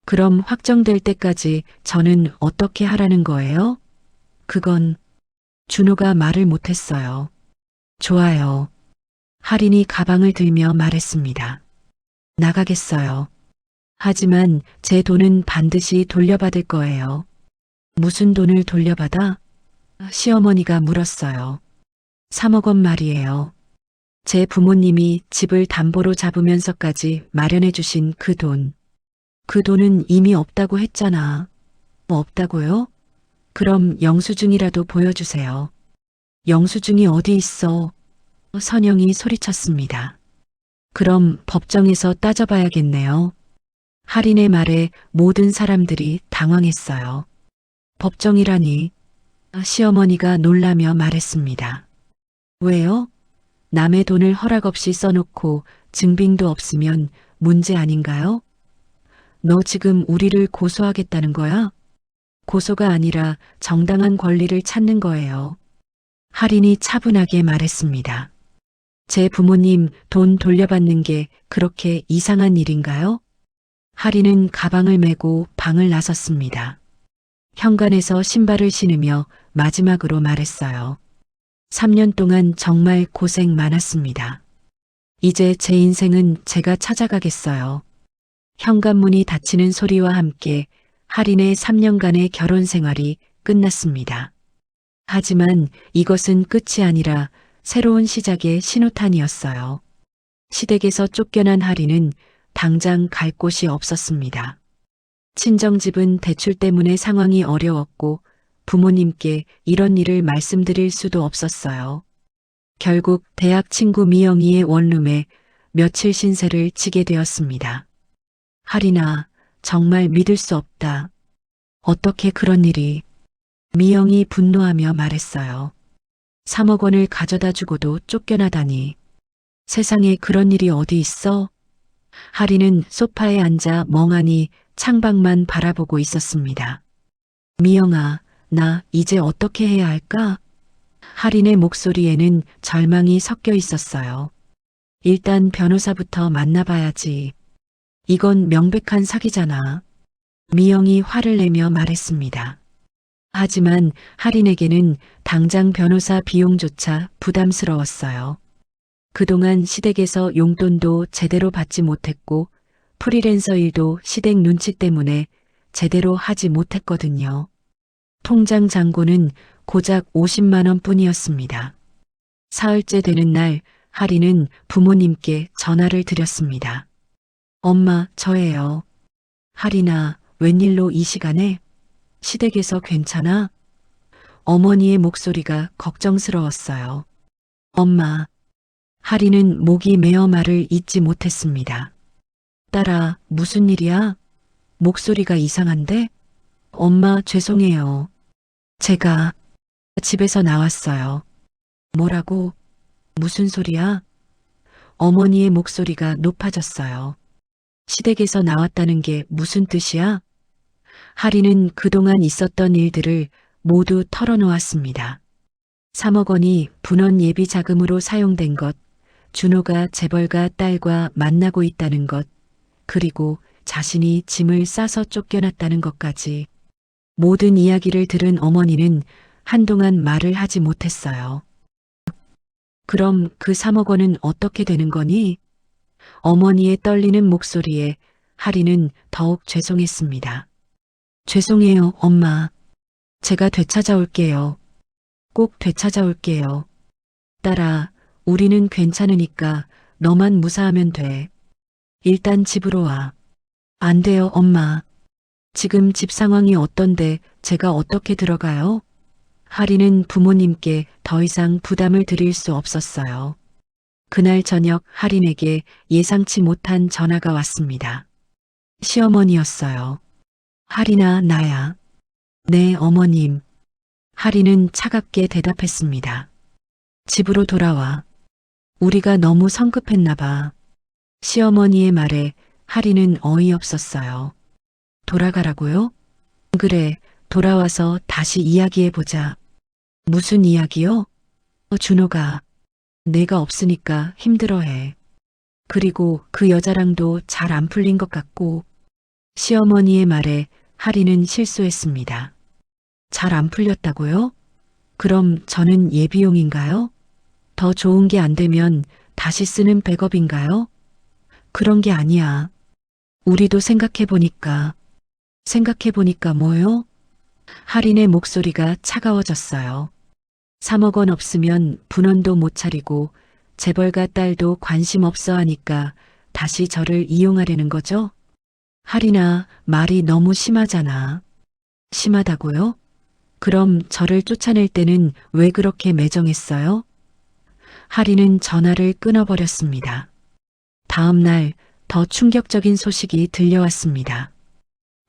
그럼 확정될 때까지 저는 어떻게 하라는 거예요? 그건 준호가 말을 못했어요. 좋아요. 할인이 가방을 들며 말했습니다. 나가겠어요. 하지만 제 돈은 반드시 돌려받을 거예요. 무슨 돈을 돌려받아? 시어머니가 물었어요. 3억 원 말이에요. 제 부모님이 집을 담보로 잡으면서까지 마련해 주신 그 돈. 그 돈은 이미 없다고 했잖아. 없다고요? 그럼 영수증이라도 보여주세요. 영수증이 어디 있어? 선영이 소리쳤습니다. 그럼 법정에서 따져봐야겠네요. 할인의 말에 모든 사람들이 당황했어요. 법정이라니. 시어머니가 놀라며 말했습니다. 왜요? 남의 돈을 허락 없이 써놓고 증빙도 없으면 문제 아닌가요? 너 지금 우리를 고소하겠다는 거야? 고소가 아니라 정당한 권리를 찾는 거예요. 할인이 차분하게 말했습니다. 제 부모님 돈 돌려받는 게 그렇게 이상한 일인가요? 할인은 가방을 메고 방을 나섰습니다. 현관에서 신발을 신으며 마지막으로 말했어요. 3년 동안 정말 고생 많았습니다. 이제 제 인생은 제가 찾아가겠어요. 현관문이 닫히는 소리와 함께 할인의 3년간의 결혼 생활이 끝났습니다. 하지만 이것은 끝이 아니라 새로운 시작의 신호탄이었어요. 시댁에서 쫓겨난 할인은 당장 갈 곳이 없었습니다. 친정집은 대출 때문에 상황이 어려웠고 부모님께 이런 일을 말씀드릴 수도 없었어요. 결국 대학 친구 미영이의 원룸에 며칠 신세를 지게 되었습니다. 할인아, 정말 믿을 수 없다. 어떻게 그런 일이? 미영이 분노하며 말했어요. 3억 원을 가져다 주고도 쫓겨나다니. 세상에 그런 일이 어디 있어? 할인은 소파에 앉아 멍하니 창밖만 바라보고 있었습니다. 미영아, 나 이제 어떻게 해야 할까? 할인의 목소리에는 절망이 섞여 있었어요. 일단 변호사부터 만나봐야지. 이건 명백한 사기잖아. 미영이 화를 내며 말했습니다. 하지만 할인에게는 당장 변호사 비용조차 부담스러웠어요. 그동안 시댁에서 용돈도 제대로 받지 못했고 프리랜서 일도 시댁 눈치 때문에 제대로 하지 못했거든요. 통장 잔고는 고작 50만 원 뿐이었습니다. 사흘째 되는 날 할인은 부모님께 전화를 드렸습니다. 엄마, 저예요. 할인아, 웬일로 이 시간에? 시댁에서 괜찮아? 어머니의 목소리가 걱정스러웠어요. 엄마. 할인은 목이 메어 말을 잇지 못했습니다. 딸아, 무슨 일이야? 목소리가 이상한데? 엄마, 죄송해요. 제가 집에서 나왔어요. 뭐라고? 무슨 소리야? 어머니의 목소리가 높아졌어요. 시댁에서 나왔다는 게 무슨 뜻이야? 할인은 그동안 있었던 일들을 모두 털어놓았습니다. 3억 원이 분원 예비 자금으로 사용된 것, 준호가 재벌가 딸과 만나고 있다는 것, 그리고 자신이 짐을 싸서 쫓겨났다는 것까지. 모든 이야기를 들은 어머니는 한동안 말을 하지 못했어요. 그럼 그 3억 원은 어떻게 되는 거니? 어머니의 떨리는 목소리에 할인은 더욱 죄송했습니다. 죄송해요, 엄마. 제가 되찾아올게요. 꼭 되찾아올게요. 딸아, 우리는 괜찮으니까 너만 무사하면 돼. 일단 집으로 와. 안 돼요, 엄마. 지금 집 상황이 어떤데 제가 어떻게 들어가요? 할인은 부모님께 더 이상 부담을 드릴 수 없었어요. 그날 저녁 할인에게 예상치 못한 전화가 왔습니다. 시어머니였어요. 할인아, 나야. 네, 어머님. 할인은 차갑게 대답했습니다. 집으로 돌아와. 우리가 너무 성급했나 봐. 시어머니의 말에 할인은 어이없었어요. 돌아가라고요? 그래, 돌아와서 다시 이야기해보자. 무슨 이야기요? 준호가 내가 없으니까 힘들어해. 그리고 그 여자랑도 잘 안 풀린 것 같고. 시어머니의 말에 할인은 실수했습니다. 잘 안 풀렸다고요? 그럼 저는 예비용인가요? 더 좋은 게 안 되면 다시 쓰는 백업인가요? 그런 게 아니야. 우리도 생각해보니까 뭐요? 할인의 목소리가 차가워졌어요. 3억 원 없으면 분원도 못 차리고 재벌가 딸도 관심 없어 하니까 다시 저를 이용하려는 거죠? 할인아, 말이 너무 심하잖아. 심하다고요? 그럼 저를 쫓아낼 때는 왜 그렇게 매정했어요? 할인은 전화를 끊어버렸습니다. 다음 날 더 충격적인 소식이 들려왔습니다.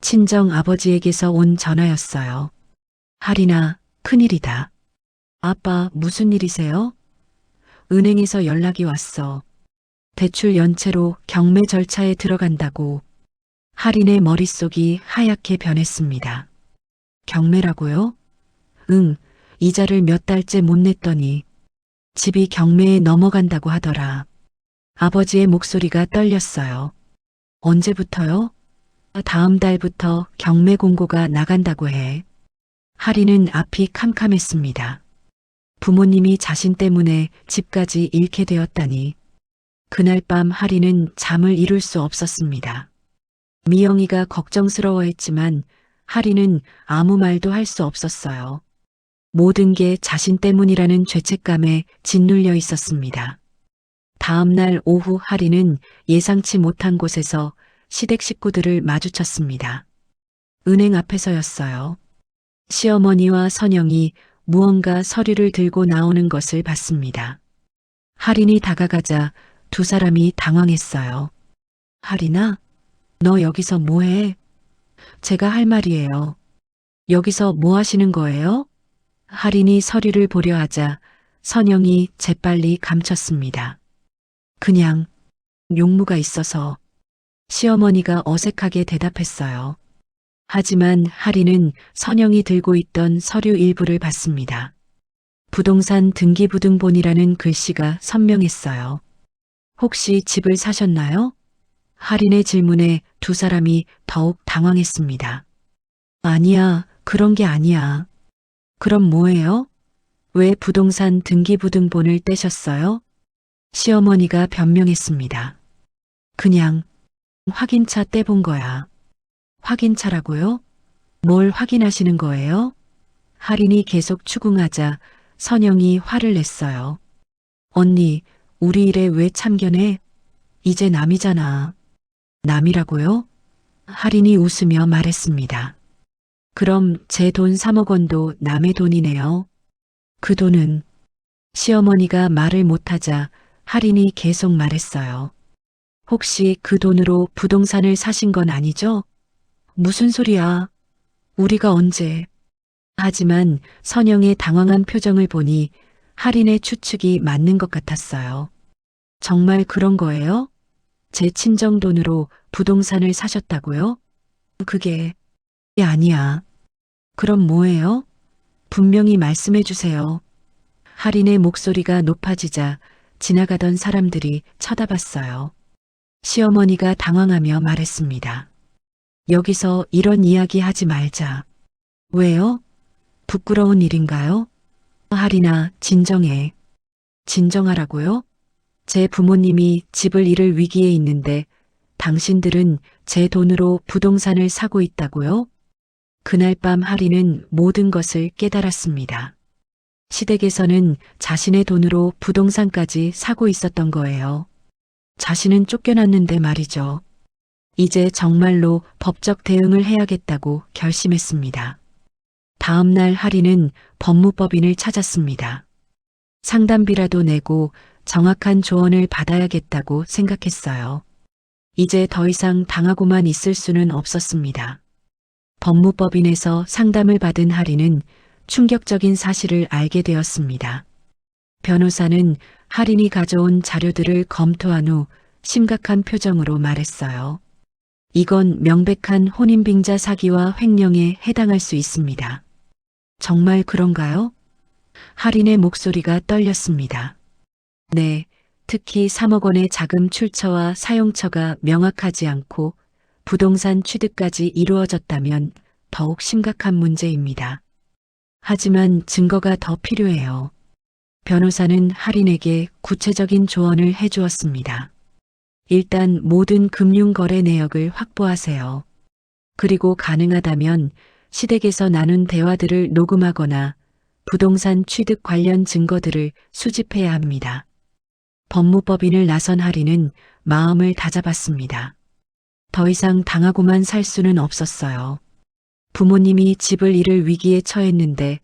친정 아버지에게서 온 전화였어요. 할인아, 큰일이다. 아빠, 무슨 일이세요? 은행에서 연락이 왔어. 대출 연체로 경매 절차에 들어간다고. 할인의 머릿속이 하얗게 변했습니다. 경매라고요? 응, 이자를 몇 달째 못 냈더니 집이 경매에 넘어간다고 하더라. 아버지의 목소리가 떨렸어요. 언제부터요? 다음 달부터 경매 공고가 나간다고 해. 할인은 앞이 캄캄했습니다. 부모님이 자신 때문에 집까지 잃게 되었다니. 그날 밤 할인은 잠을 이룰 수 없었습니다. 미영이가 걱정스러워했지만 하리는 아무 말도 할 수 없었어요. 모든 게 자신 때문이라는 죄책감에 짓눌려 있었습니다. 다음 날 오후 하리는 예상치 못한 곳에서 시댁 식구들을 마주쳤습니다. 은행 앞에서였어요. 시어머니와 선영이 무언가 서류를 들고 나오는 것을 봤습니다. 할인이 다가가자 두 사람이 당황했어요. 할인아, 너 여기서 뭐해? 제가 할 말이에요. 여기서 뭐 하시는 거예요? 할인이 서류를 보려 하자 선영이 재빨리 감췄습니다. 그냥 용무가 있어서. 시어머니가 어색하게 대답했어요. 하지만 할인은 선영이 들고 있던 서류 일부를 봤습니다. 부동산 등기부등본이라는 글씨가 선명했어요. 혹시 집을 사셨나요? 할인의 질문에 두 사람이 더욱 당황했습니다. 아니야, 그런 게 아니야. 그럼 뭐예요? 왜 부동산 등기부등본을 떼셨어요? 시어머니가 변명했습니다. 그냥 확인차 떼본 거야. 확인차라고요? 뭘 확인하시는 거예요? 할인이 계속 추궁하자 선영이 화를 냈어요. 언니, 우리 일에 왜 참견해? 이제 남이잖아. 남이라고요? 할인이 웃으며 말했습니다. 그럼 제 돈 3억 원도 남의 돈이네요. 그 돈은 시어머니가 말을 못하자 할인이 계속 말했어요. 혹시 그 돈으로 부동산을 사신 건 아니죠? 무슨 소리야? 우리가 언제? 하지만 선영의 당황한 표정을 보니 할인의 추측이 맞는 것 같았어요. 정말 그런 거예요? 제 친정 돈으로 부동산을 사셨다고요? 그게 아니야. 그럼 뭐예요? 분명히 말씀해 주세요. 할인의 목소리가 높아지자 지나가던 사람들이 쳐다봤어요. 시어머니가 당황하며 말했습니다. 여기서 이런 이야기 하지 말자. 왜요? 부끄러운 일인가요? 할인아, 진정해. 진정하라고요? 제 부모님이 집을 잃을 위기에 있는데 당신들은 제 돈으로 부동산을 사고 있다고요? 그날 밤 할인은 모든 것을 깨달았습니다. 시댁에서는 자신의 돈으로 부동산까지 사고 있었던 거예요. 자신은 쫓겨났는데 말이죠. 이제 정말로 법적 대응을 해야겠다고 결심했습니다. 다음 날 할인은 법무법인을 찾았습니다. 상담비라도 내고 정확한 조언을 받아야겠다고 생각했어요. 이제 더 이상 당하고만 있을 수는 없었습니다. 법무법인에서 상담을 받은 할인은 충격적인 사실을 알게 되었습니다. 변호사는 할인이 가져온 자료들을 검토한 후 심각한 표정으로 말했어요. 이건 명백한 혼인빙자 사기와 횡령에 해당할 수 있습니다. 정말 그런가요? 할인의 목소리가 떨렸습니다. 네, 특히 3억 원의 자금 출처와 사용처가 명확하지 않고 부동산 취득까지 이루어졌다면 더욱 심각한 문제입니다. 하지만 증거가 더 필요해요. 변호사는 할인에게 구체적인 조언을 해주었습니다. 일단 모든 금융거래 내역을 확보하세요. 그리고 가능하다면 시댁에서 나눈 대화들을 녹음하거나 부동산 취득 관련 증거들을 수집해야 합니다. 법무법인을 나선 할인은 마음을 다잡았습니다. 더 이상 당하고만 살 수는 없었어요. 부모님이 집을 잃을 위기에 처했는데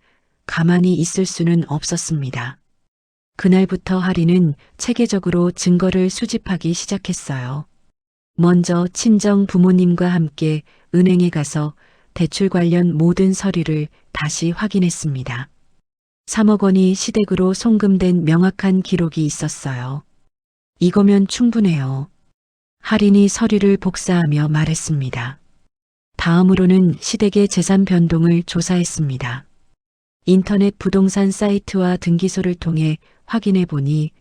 가만히 있을 수는 없었습니다. 그날부터 할인은 체계적으로 증거를 수집하기 시작했어요. 먼저 친정 부모님과 함께 은행에 가서 대출 관련 모든 서류를 다시 확인했습니다. 3억 원이 시댁으로 송금된 명확한 기록이 있었어요. 이거면 충분해요. 할인이 서류를 복사하며 말했습니다. 다음으로는 시댁의 재산 변동을 조사했습니다. 인터넷 부동산 사이트와 등기소를 통해 확인해 보니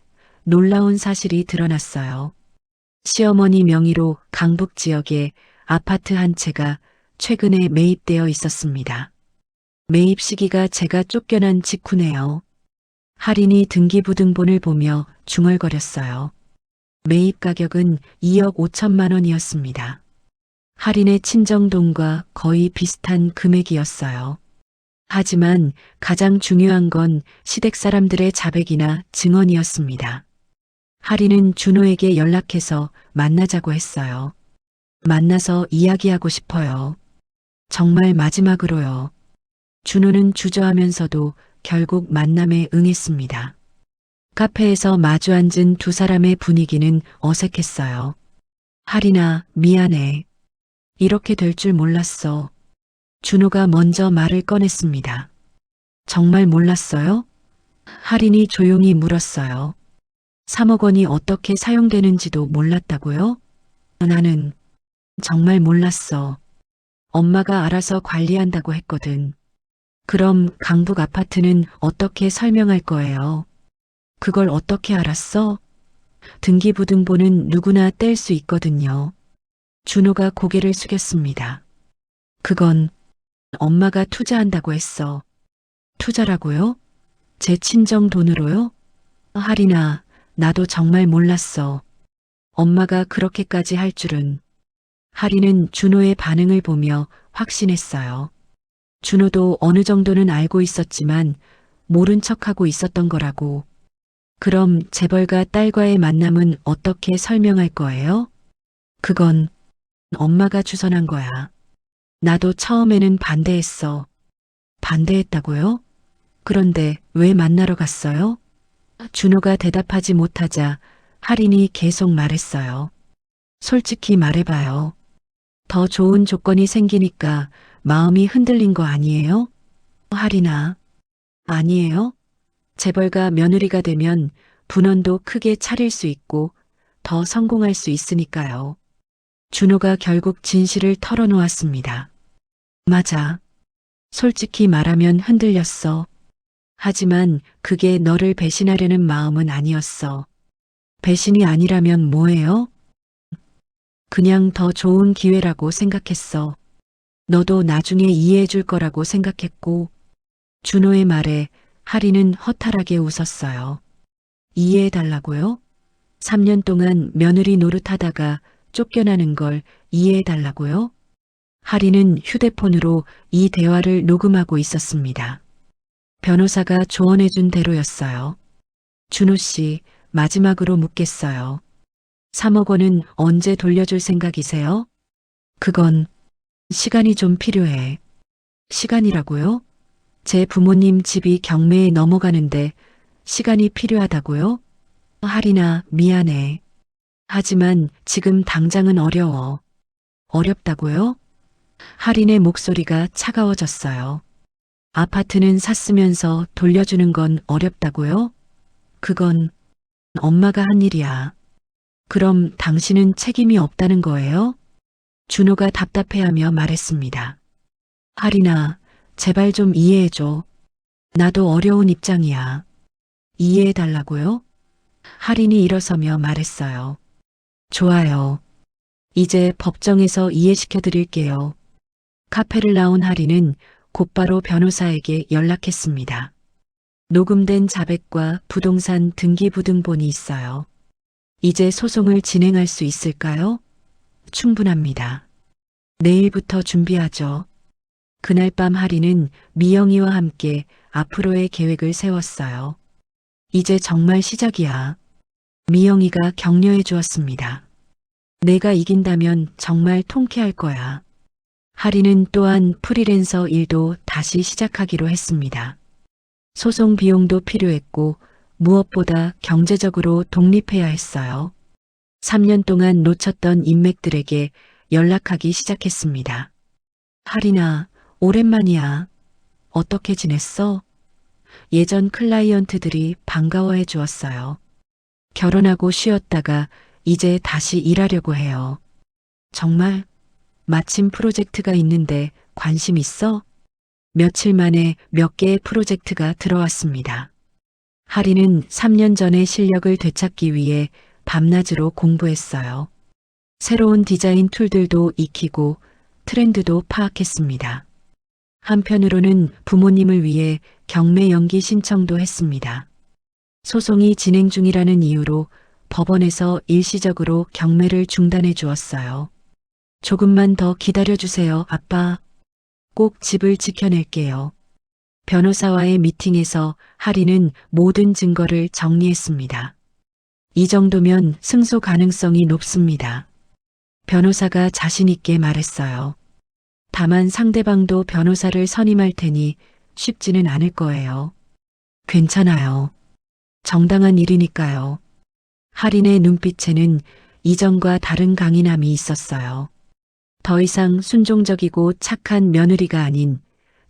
놀라운 사실이 드러났어요. 시어머니 명의로 강북 지역에 아파트 한 채가 최근에 매입되어 있었습니다. 매입 시기가 제가 쫓겨난 직후네요. 할인이 등기부등본을 보며 중얼거렸어요. 매입 가격은 2억 5천만 원이었습니다. 할인의 친정돈과 거의 비슷한 금액이었어요. 하지만 가장 중요한 건 시댁 사람들의 자백이나 증언이었습니다. 할인은 준호에게 연락해서 만나자고 했어요. 만나서 이야기하고 싶어요. 정말 마지막으로요. 준호는 주저하면서도 결국 만남에 응했습니다. 카페에서 마주 앉은 두 사람의 분위기는 어색했어요. 할인아, 미안해. 이렇게 될 줄 몰랐어. 준호가 먼저 말을 꺼냈습니다. 정말 몰랐어요? 할인이 조용히 물었어요. 3억 원이 어떻게 사용되는지도 몰랐다고요? 나는 정말 몰랐어. 엄마가 알아서 관리한다고 했거든. 그럼 강북 아파트는 어떻게 설명할 거예요? 그걸 어떻게 알았어? 등기부등본은 누구나 뗄 수 있거든요. 준호가 고개를 숙였습니다. 그건 엄마가 투자한다고 했어. 투자라고요? 제 친정 돈으로요? 할인아, 나도 정말 몰랐어. 엄마가 그렇게까지 할 줄은. 할인은 준호의 반응을 보며 확신했어요. 준호도 어느 정도는 알고 있었지만 모른 척하고 있었던 거라고. 그럼 재벌가 딸과의 만남은 어떻게 설명할 거예요? 그건 엄마가 주선한 거야. 나도 처음에는 반대했어. 반대했다고요? 그런데 왜 만나러 갔어요? 준호가 대답하지 못하자 할인이 계속 말했어요. 솔직히 말해봐요. 더 좋은 조건이 생기니까 마음이 흔들린 거 아니에요? 할인아. 아니에요? 재벌가 며느리가 되면 분원도 크게 차릴 수 있고 더 성공할 수 있으니까요. 준호가 결국 진실을 털어놓았습니다. 맞아. 솔직히 말하면 흔들렸어. 하지만 그게 너를 배신하려는 마음은 아니었어. 배신이 아니라면 뭐예요? 그냥 더 좋은 기회라고 생각했어. 너도 나중에 이해해 줄 거라고 생각했고. 준호의 말에 할인은 허탈하게 웃었어요. 이해해 달라고요? 3년 동안 며느리 노릇하다가 쫓겨나는 걸 이해해 달라고요? 할인은 휴대폰으로 이 대화를 녹음하고 있었습니다. 변호사가 조언해 준 대로였어요. 준호 씨, 마지막으로 묻겠어요. 3억 원은 언제 돌려줄 생각이세요? 그건 시간이 좀 필요해. 시간이라고요? 제 부모님 집이 경매에 넘어가는데 시간이 필요하다고요? 할인아, 미안해. 하지만 지금 당장은 어려워. 어렵다고요? 할인의 목소리가 차가워졌어요. 아파트는 샀으면서 돌려주는 건 어렵다고요? 그건 엄마가 한 일이야. 그럼 당신은 책임이 없다는 거예요? 준호가 답답해하며 말했습니다. 할인아, 제발 좀 이해해줘. 나도 어려운 입장이야. 이해해달라고요? 할인이 일어서며 말했어요. 좋아요. 이제 법정에서 이해시켜드릴게요. 카페를 나온 할인은 곧바로 변호사에게 연락했습니다. 녹음된 자백과 부동산 등기부등본이 있어요. 이제 소송을 진행할 수 있을까요? 충분합니다. 내일부터 준비하죠. 그날 밤 할인은 미영이와 함께 앞으로의 계획을 세웠어요. 이제 정말 시작이야. 미영이가 격려해 주었습니다. 내가 이긴다면 정말 통쾌할 거야. 할인은 또한 프리랜서 일도 다시 시작하기로 했습니다. 소송 비용도 필요했고 무엇보다 경제적으로 독립해야 했어요. 3년 동안 놓쳤던 인맥들에게 연락하기 시작했습니다. 할인아, 오랜만이야. 어떻게 지냈어? 예전 클라이언트들이 반가워해 주었어요. 결혼하고 쉬었다가 이제 다시 일하려고 해요. 정말? 마침 프로젝트가 있는데 관심 있어? 며칠 만에 몇 개의 프로젝트가 들어왔습니다. 할인은 3년 전의 실력을 되찾기 위해 밤낮으로 공부했어요. 새로운 디자인 툴들도 익히고 트렌드도 파악했습니다. 한편으로는 부모님을 위해 경매 연기 신청도 했습니다. 소송이 진행 중이라는 이유로 법원에서 일시적으로 경매를 중단해 주었어요. 조금만 더 기다려주세요, 아빠. 꼭 집을 지켜낼게요. 변호사와의 미팅에서 하리는 모든 증거를 정리했습니다. 이 정도면 승소 가능성이 높습니다. 변호사가 자신있게 말했어요. 다만 상대방도 변호사를 선임할 테니 쉽지는 않을 거예요. 괜찮아요. 정당한 일이니까요. 하린의 눈빛에는 이전과 다른 강인함이 있었어요. 더 이상 순종적이고 착한 며느리가 아닌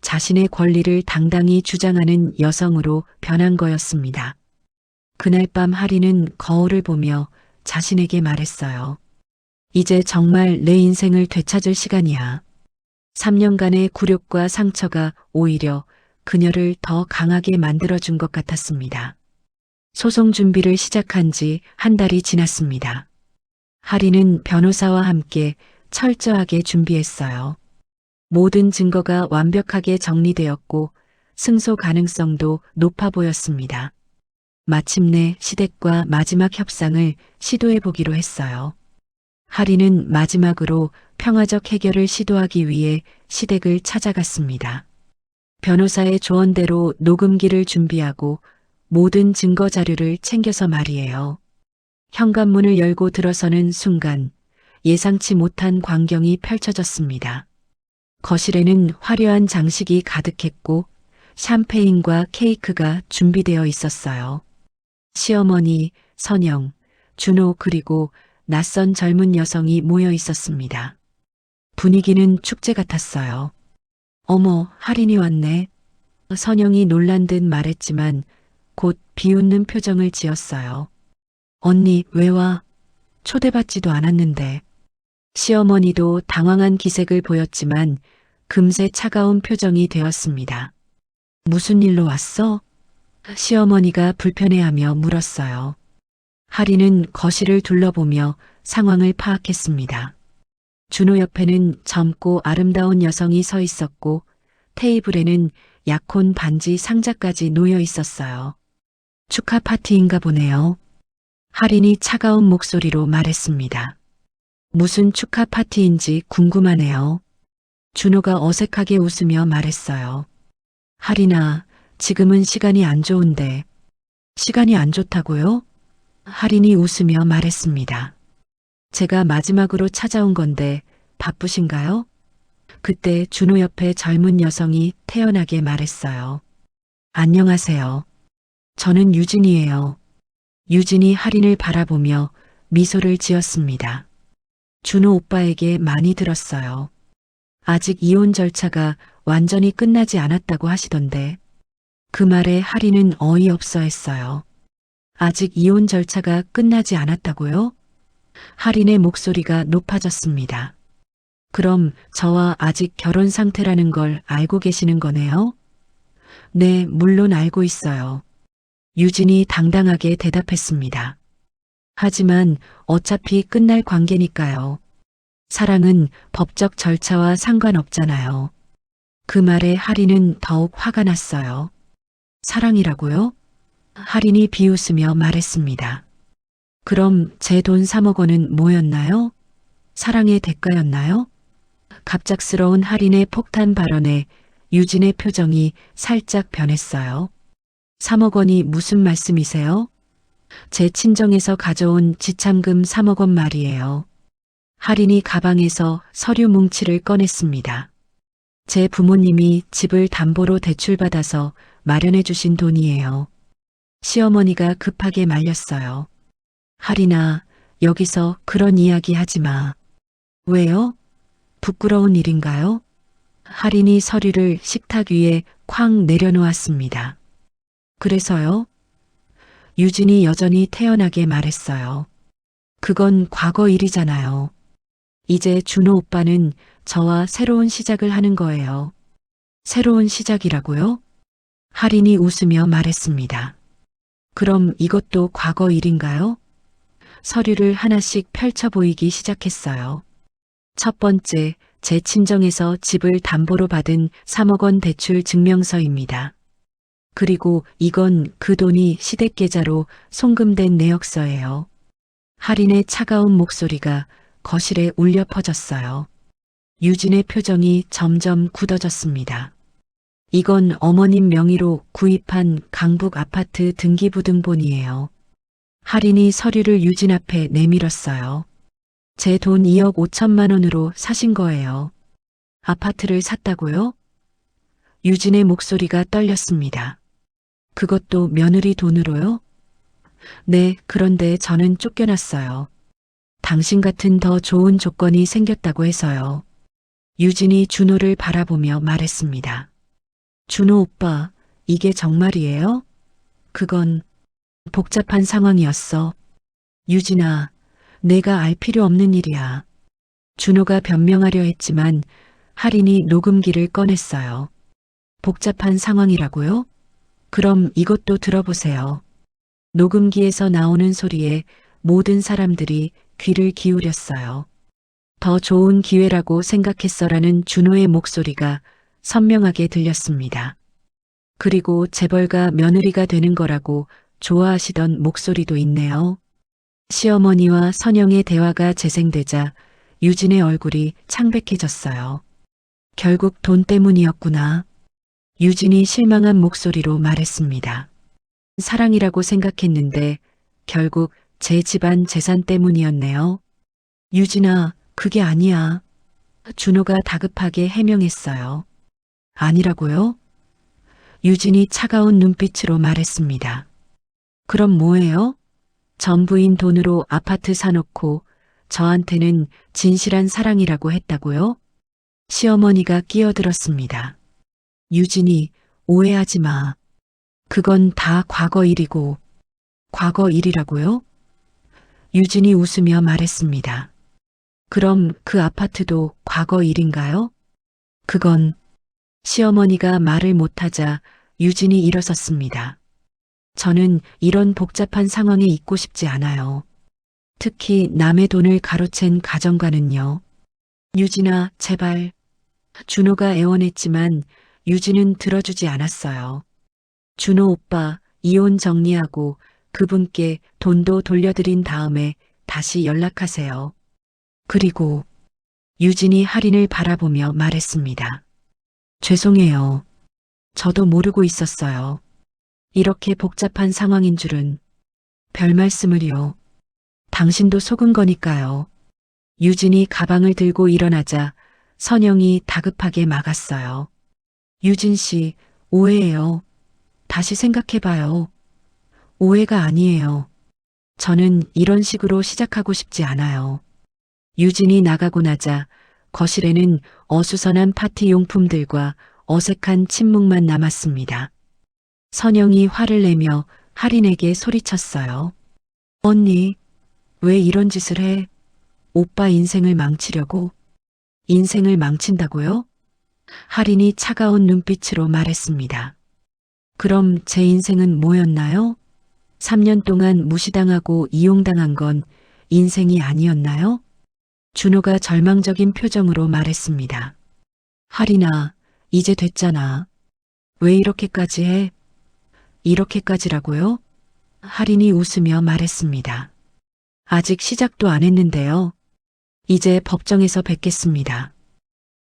자신의 권리를 당당히 주장하는 여성으로 변한 거였습니다. 그날 밤 하린은 거울을 보며 자신에게 말했어요. 이제 정말 내 인생을 되찾을 시간이야. 3년간의 굴욕과 상처가 오히려 그녀를 더 강하게 만들어준 것 같았습니다. 소송 준비를 시작한 지 한 달이 지났습니다. 하린은 변호사와 함께 철저하게 준비했어요. 모든 증거가 완벽하게 정리되었고 승소 가능성도 높아 보였습니다. 마침내 시댁과 마지막 협상을 시도해 보기로 했어요. 하린은 마지막으로 평화적 해결을 시도하기 위해 시댁을 찾아갔습니다. 변호사의 조언대로 녹음기를 준비하고 모든 증거 자료를 챙겨서 말이에요. 현관문을 열고 들어서는 순간 예상치 못한 광경이 펼쳐졌습니다. 거실에는 화려한 장식이 가득했고 샴페인과 케이크가 준비되어 있었어요. 시어머니, 선영, 준호 그리고 낯선 젊은 여성이 모여 있었습니다. 분위기는 축제 같았어요. 어머, 하린이 왔네. 선영이 놀란 듯 말했지만 곧 비웃는 표정을 지었어요. 언니, 왜 와? 초대받지도 않았는데. 시어머니도 당황한 기색을 보였지만 금세 차가운 표정이 되었습니다. 무슨 일로 왔어? 시어머니가 불편해하며 물었어요. 하린은 거실을 둘러보며 상황을 파악했습니다. 준호 옆에는 젊고 아름다운 여성이 서 있었고 테이블에는 약혼 반지 상자까지 놓여 있었어요. 축하 파티인가 보네요. 하린이 차가운 목소리로 말했습니다. 무슨 축하 파티인지 궁금하네요. 준호가 어색하게 웃으며 말했어요. 하린아, 지금은 시간이 안 좋은데. 시간이 안 좋다고요? 하린이 웃으며 말했습니다. 제가 마지막으로 찾아온 건데 바쁘신가요? 그때 준호 옆에 젊은 여성이 태연하게 말했어요. 안녕하세요. 저는 유진이에요. 유진이 하린을 바라보며 미소를 지었습니다. 준호 오빠에게 많이 들었어요. 아직 이혼 절차가 완전히 끝나지 않았다고 하시던데. 그 말에 하린은 어이없어 했어요. 아직 이혼 절차가 끝나지 않았다고요? 하린의 목소리가 높아졌습니다. 그럼 저와 아직 결혼 상태라는 걸 알고 계시는 거네요? 네, 물론 알고 있어요. 유진이 당당하게 대답했습니다. 하지만 어차피 끝날 관계니까요. 사랑은 법적 절차와 상관없잖아요. 그 말에 하린은 더욱 화가 났어요. 사랑이라고요? 하린이 비웃으며 말했습니다. 그럼 제 돈 3억 원은 뭐였나요? 사랑의 대가였나요? 갑작스러운 하린의 폭탄 발언에 유진의 표정이 살짝 변했어요. 3억 원이 무슨 말씀이세요? 제 친정에서 가져온 지참금 3억 원 말이에요. 하린이 가방에서 서류 뭉치를 꺼냈습니다. 제 부모님이 집을 담보로 대출받아서 마련해 주신 돈이에요. 시어머니가 급하게 말렸어요. 하린아, 여기서 그런 이야기 하지 마. 왜요? 부끄러운 일인가요? 하린이 서류를 식탁 위에 쾅 내려놓았습니다. 그래서요? 유진이 여전히 태연하게 말했어요. 그건 과거 일이잖아요. 이제 준호 오빠는 저와 새로운 시작을 하는 거예요. 새로운 시작이라고요? 하린이 웃으며 말했습니다. 그럼 이것도 과거 일인가요? 서류를 하나씩 펼쳐 보이기 시작했어요. 첫 번째, 제 친정에서 집을 담보로 받은 3억 원 대출 증명서입니다. 그리고 이건 그 돈이 시댁 계좌로 송금된 내역서예요. 하린의 차가운 목소리가 거실에 울려 퍼졌어요. 유진의 표정이 점점 굳어졌습니다. 이건 어머님 명의로 구입한 강북 아파트 등기부등본이에요. 할인이 서류를 유진 앞에 내밀었어요. 제 돈 2억 5천만 원으로 사신 거예요. 아파트를 샀다고요? 유진의 목소리가 떨렸습니다. 그것도 며느리 돈으로요? 네, 그런데 저는 쫓겨났어요. 당신 같은 더 좋은 조건이 생겼다고 해서요. 유진이 준호를 바라보며 말했습니다. 준호 오빠, 이게 정말이에요? 그건 복잡한 상황이었어. 유진아, 내가 알 필요 없는 일이야. 준호가 변명하려 했지만 할인이 녹음기를 꺼냈어요. 복잡한 상황이라고요? 그럼 이것도 들어보세요. 녹음기에서 나오는 소리에 모든 사람들이 귀를 기울였어요. 더 좋은 기회라고 생각했어라는 준호의 목소리가 선명하게 들렸습니다. 그리고 재벌가 며느리가 되는 거라고 좋아하시던 목소리도 있네요. 시어머니와 선영의 대화가 재생되자 유진의 얼굴이 창백해졌어요. 결국 돈 때문이었구나. 유진이 실망한 목소리로 말했습니다. 사랑이라고 생각했는데 결국 제 집안 재산 때문이었네요. 유진아, 그게 아니야. 준호가 다급하게 해명했어요. 아니라고요? 유진이 차가운 눈빛으로 말했습니다. 그럼 뭐예요? 전부인 돈으로 아파트 사놓고 저한테는 진실한 사랑이라고 했다고요? 시어머니가 끼어들었습니다. 유진이, 오해하지 마. 그건 다 과거 일이고. 과거 일이라고요? 유진이 웃으며 말했습니다. 그럼 그 아파트도 과거 일인가요? 그건 시어머니가 말을 못하자 유진이 일어섰습니다. 저는 이런 복잡한 상황에 있고 싶지 않아요. 특히 남의 돈을 가로챈 가정과는요. 유진아, 제발. 준호가 애원했지만 유진은 들어주지 않았어요. 준호 오빠, 이혼 정리하고 그분께 돈도 돌려드린 다음에 다시 연락하세요. 그리고 유진이 할인을 바라보며 말했습니다. 죄송해요. 저도 모르고 있었어요. 이렇게 복잡한 상황인 줄은. 별 말씀을요. 당신도 속은 거니까요. 유진이 가방을 들고 일어나자 선영이 다급하게 막았어요. 유진 씨, 오해예요. 다시 생각해봐요. 오해가 아니에요. 저는 이런 식으로 시작하고 싶지 않아요. 유진이 나가고 나자 거실에는 어수선한 파티 용품들과 어색한 침묵만 남았습니다. 선영이 화를 내며 할인에게 소리쳤어요. 언니, 왜 이런 짓을 해? 오빠 인생을 망치려고? 인생을 망친다고요? 할인이 차가운 눈빛으로 말했습니다. 그럼 제 인생은 뭐였나요? 3년 동안 무시당하고 이용당한 건 인생이 아니었나요? 준호가 절망적인 표정으로 말했습니다. 할인아, 이제 됐잖아. 왜 이렇게까지 해? 이렇게까지라고요? 할인이 웃으며 말했습니다. 아직 시작도 안 했는데요. 이제 법정에서 뵙겠습니다.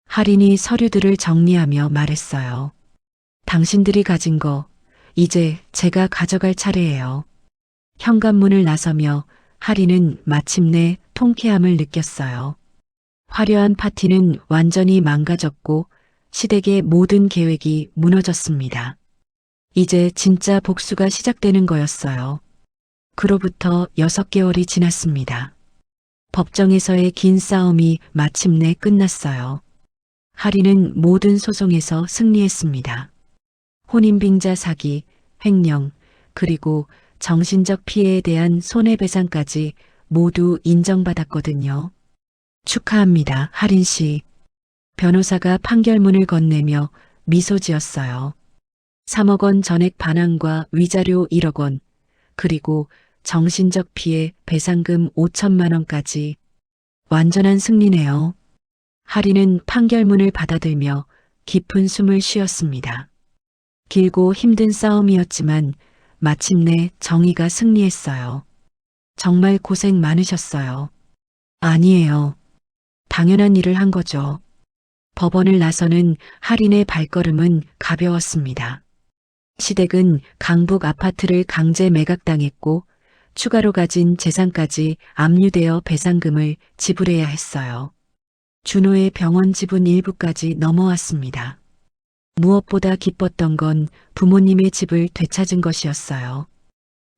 할인이 서류들을 정리하며 말했어요. 당신들이 가진 거 이제 제가 가져갈 차례예요. 현관문을 나서며 할인은 마침내 통쾌함을 느꼈어요. 화려한 파티는 완전히 망가졌고 시댁의 모든 계획이 무너졌습니다. 이제 진짜 복수가 시작되는 거였어요. 그로부터 6개월이 지났습니다. 법정에서의 긴 싸움이 마침내 끝났어요. 할인은 모든 소송에서 승리했습니다. 혼인빙자 사기, 횡령, 그리고 정신적 피해에 대한 손해배상까지 모두 인정받았거든요. 축하합니다, 할인 씨. 변호사가 판결문을 건네며 미소 지었어요. 3억 원 전액 반환과 위자료 1억 원, 그리고 정신적 피해 배상금 5천만 원까지. 완전한 승리네요. 할인은 판결문을 받아들며 깊은 숨을 쉬었습니다. 길고 힘든 싸움이었지만 마침내 정의가 승리했어요. 정말 고생 많으셨어요. 아니에요. 당연한 일을 한 거죠. 법원을 나서는 할인의 발걸음은 가벼웠습니다. 시댁은 강북 아파트를 강제 매각당했고 추가로 가진 재산까지 압류되어 배상금을 지불해야 했어요. 준호의 병원 지분 일부까지 넘어왔습니다. 무엇보다 기뻤던 건 부모님의 집을 되찾은 것이었어요.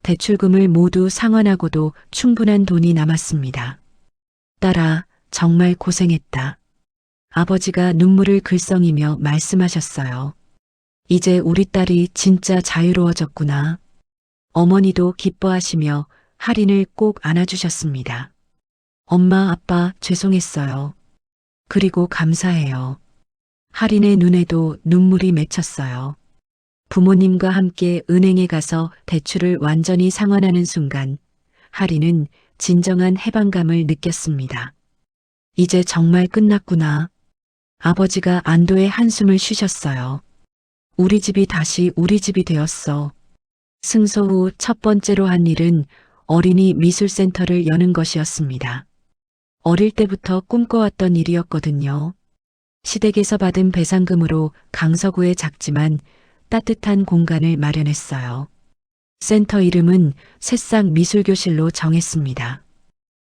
대출금을 모두 상환하고도 충분한 돈이 남았습니다. 딸아, 정말 고생했다. 아버지가 눈물을 글썽이며 말씀하셨어요. 이제 우리 딸이 진짜 자유로워졌구나. 어머니도 기뻐하시며 할인을 꼭 안아주셨습니다. 엄마, 아빠, 죄송했어요. 그리고 감사해요. 할인의 눈에도 눈물이 맺혔어요. 부모님과 함께 은행에 가서 대출을 완전히 상환하는 순간 할인은 진정한 해방감을 느꼈습니다. 이제 정말 끝났구나. 아버지가 안도의 한숨을 쉬셨어요. 우리 집이 다시 우리 집이 되었어. 승소 후 첫 번째로 한 일은 어린이 미술센터를 여는 것이었습니다. 어릴 때부터 꿈꿔왔던 일이었거든요. 시댁에서 받은 배상금으로 강서구의 작지만 따뜻한 공간을 마련했어요. 센터 이름은 새싹 미술교실로 정했습니다.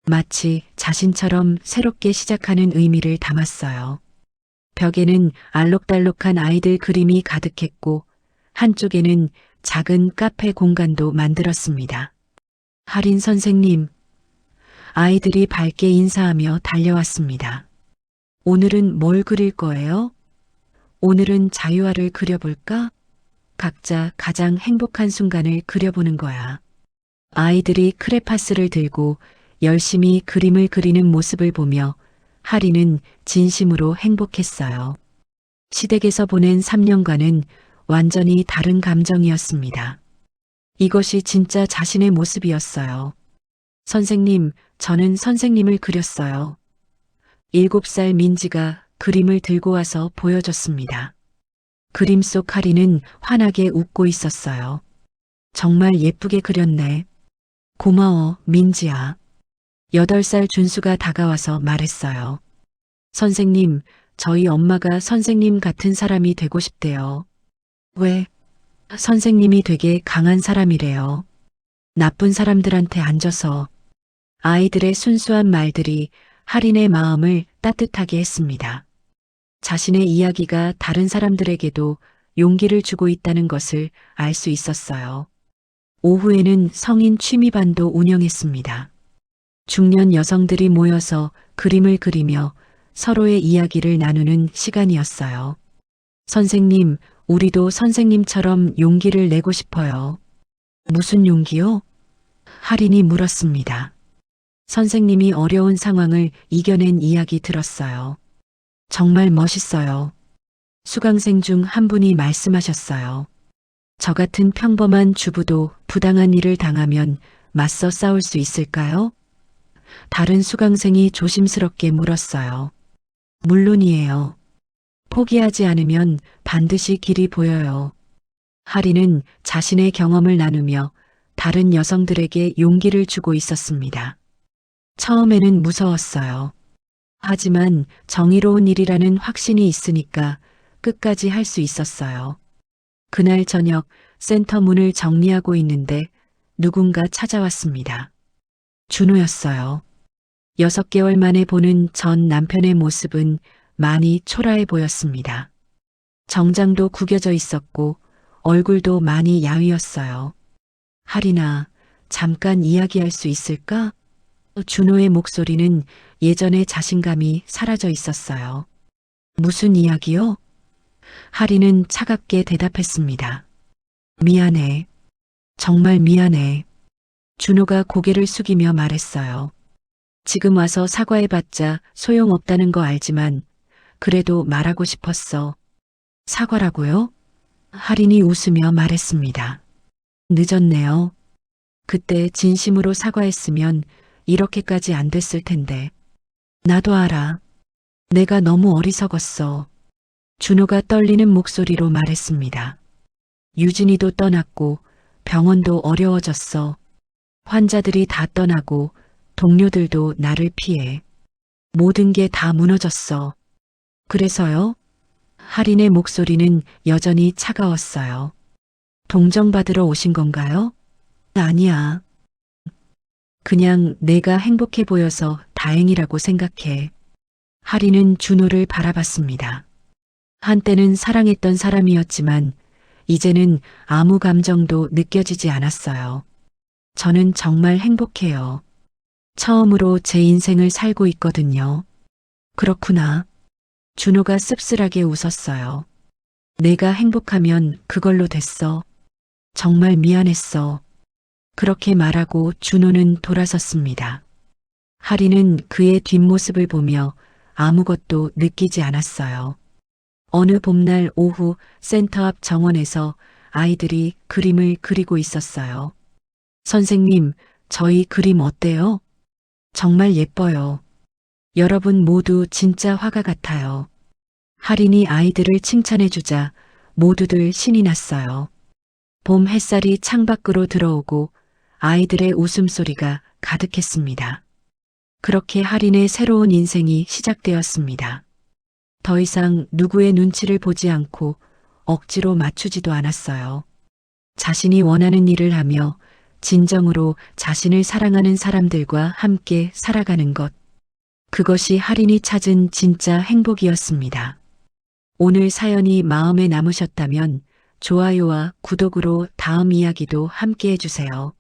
마치 자신처럼 새롭게 시작하는 의미를 담았어요. 벽에는 알록달록한 아이들 그림이 가득했고 한쪽에는 작은 카페 공간도 만들었습니다. 할인 선생님, 아이들이 밝게 인사하며 달려왔습니다. 오늘은 뭘 그릴 거예요? 오늘은 자유화를 그려볼까? 각자 가장 행복한 순간을 그려보는 거야. 아이들이 크레파스를 들고 열심히 그림을 그리는 모습을 보며 할인은 진심으로 행복했어요. 시댁에서 보낸 3년간은 완전히 다른 감정이었습니다. 이것이 진짜 자신의 모습이었어요. 선생님, 저는 선생님을 그렸어요. 7살 민지가 그림을 들고 와서 보여줬습니다. 그림 속 할인은 환하게 웃고 있었어요. 정말 예쁘게 그렸네. 고마워, 민지야. 8살 준수가 다가와서 말했어요. 선생님, 저희 엄마가 선생님 같은 사람이 되고 싶대요. 왜? 선생님이 되게 강한 사람이래요. 나쁜 사람들한테 안 져서. 아이들의 순수한 말들이 할인의 마음을 따뜻하게 했습니다. 자신의 이야기가 다른 사람들에게도 용기를 주고 있다는 것을 알 수 있었어요. 오후에는 성인 취미반도 운영했습니다. 중년 여성들이 모여서 그림을 그리며 서로의 이야기를 나누는 시간이었어요. 선생님, 우리도 선생님처럼 용기를 내고 싶어요. 무슨 용기요? 할인이 물었습니다. 선생님이 어려운 상황을 이겨낸 이야기 들었어요. 정말 멋있어요. 수강생 중 한 분이 말씀하셨어요. 저 같은 평범한 주부도 부당한 일을 당하면 맞서 싸울 수 있을까요? 다른 수강생이 조심스럽게 물었어요. 물론이에요. 포기하지 않으면 반드시 길이 보여요. 할인은 자신의 경험을 나누며 다른 여성들에게 용기를 주고 있었습니다. 처음에는 무서웠어요. 하지만 정의로운 일이라는 확신이 있으니까 끝까지 할 수 있었어요. 그날 저녁 센터 문을 정리하고 있는데 누군가 찾아왔습니다. 준호였어요. 6개월 만에 보는 전 남편의 모습은 많이 초라해 보였습니다. 정장도 구겨져 있었고 얼굴도 많이 야위었어요. 할인아, 잠깐 이야기할 수 있을까? 준호의 목소리는 예전의 자신감이 사라져 있었어요. 무슨 이야기요? 할인은 차갑게 대답했습니다. 미안해. 정말 미안해. 준호가 고개를 숙이며 말했어요. 지금 와서 사과해봤자 소용없다는 거 알지만 그래도 말하고 싶었어. 사과라고요? 할인이 웃으며 말했습니다. 늦었네요. 그때 진심으로 사과했으면 이렇게까지 안 됐을 텐데. 나도 알아. 내가 너무 어리석었어. 준호가 떨리는 목소리로 말했습니다. 유진이도 떠났고 병원도 어려워졌어. 환자들이 다 떠나고 동료들도 나를 피해. 모든 게 다 무너졌어. 그래서요? 할인의 목소리는 여전히 차가웠어요. 동정받으러 오신 건가요? 아니야. 그냥 내가 행복해 보여서 다행이라고 생각해. 할인은 준호를 바라봤습니다. 한때는 사랑했던 사람이었지만 이제는 아무 감정도 느껴지지 않았어요. 저는 정말 행복해요. 처음으로 제 인생을 살고 있거든요. 그렇구나. 준호가 씁쓸하게 웃었어요. 내가 행복하면 그걸로 됐어. 정말 미안했어. 그렇게 말하고 준호는 돌아섰습니다. 하리는 그의 뒷모습을 보며 아무것도 느끼지 않았어요. 어느 봄날 오후 센터 앞 정원에서 아이들이 그림을 그리고 있었어요. 선생님, 저희 그림 어때요? 정말 예뻐요. 여러분 모두 진짜 화가 같아요. 할인이 아이들을 칭찬해주자 모두들 신이 났어요. 봄 햇살이 창밖으로 들어오고 아이들의 웃음소리가 가득했습니다. 그렇게 할인의 새로운 인생이 시작되었습니다. 더 이상 누구의 눈치를 보지 않고 억지로 맞추지도 않았어요. 자신이 원하는 일을 하며 진정으로 자신을 사랑하는 사람들과 함께 살아가는 것. 그것이 할인이 찾은 진짜 행복이었습니다. 오늘 사연이 마음에 남으셨다면 좋아요와 구독으로 다음 이야기도 함께 해주세요.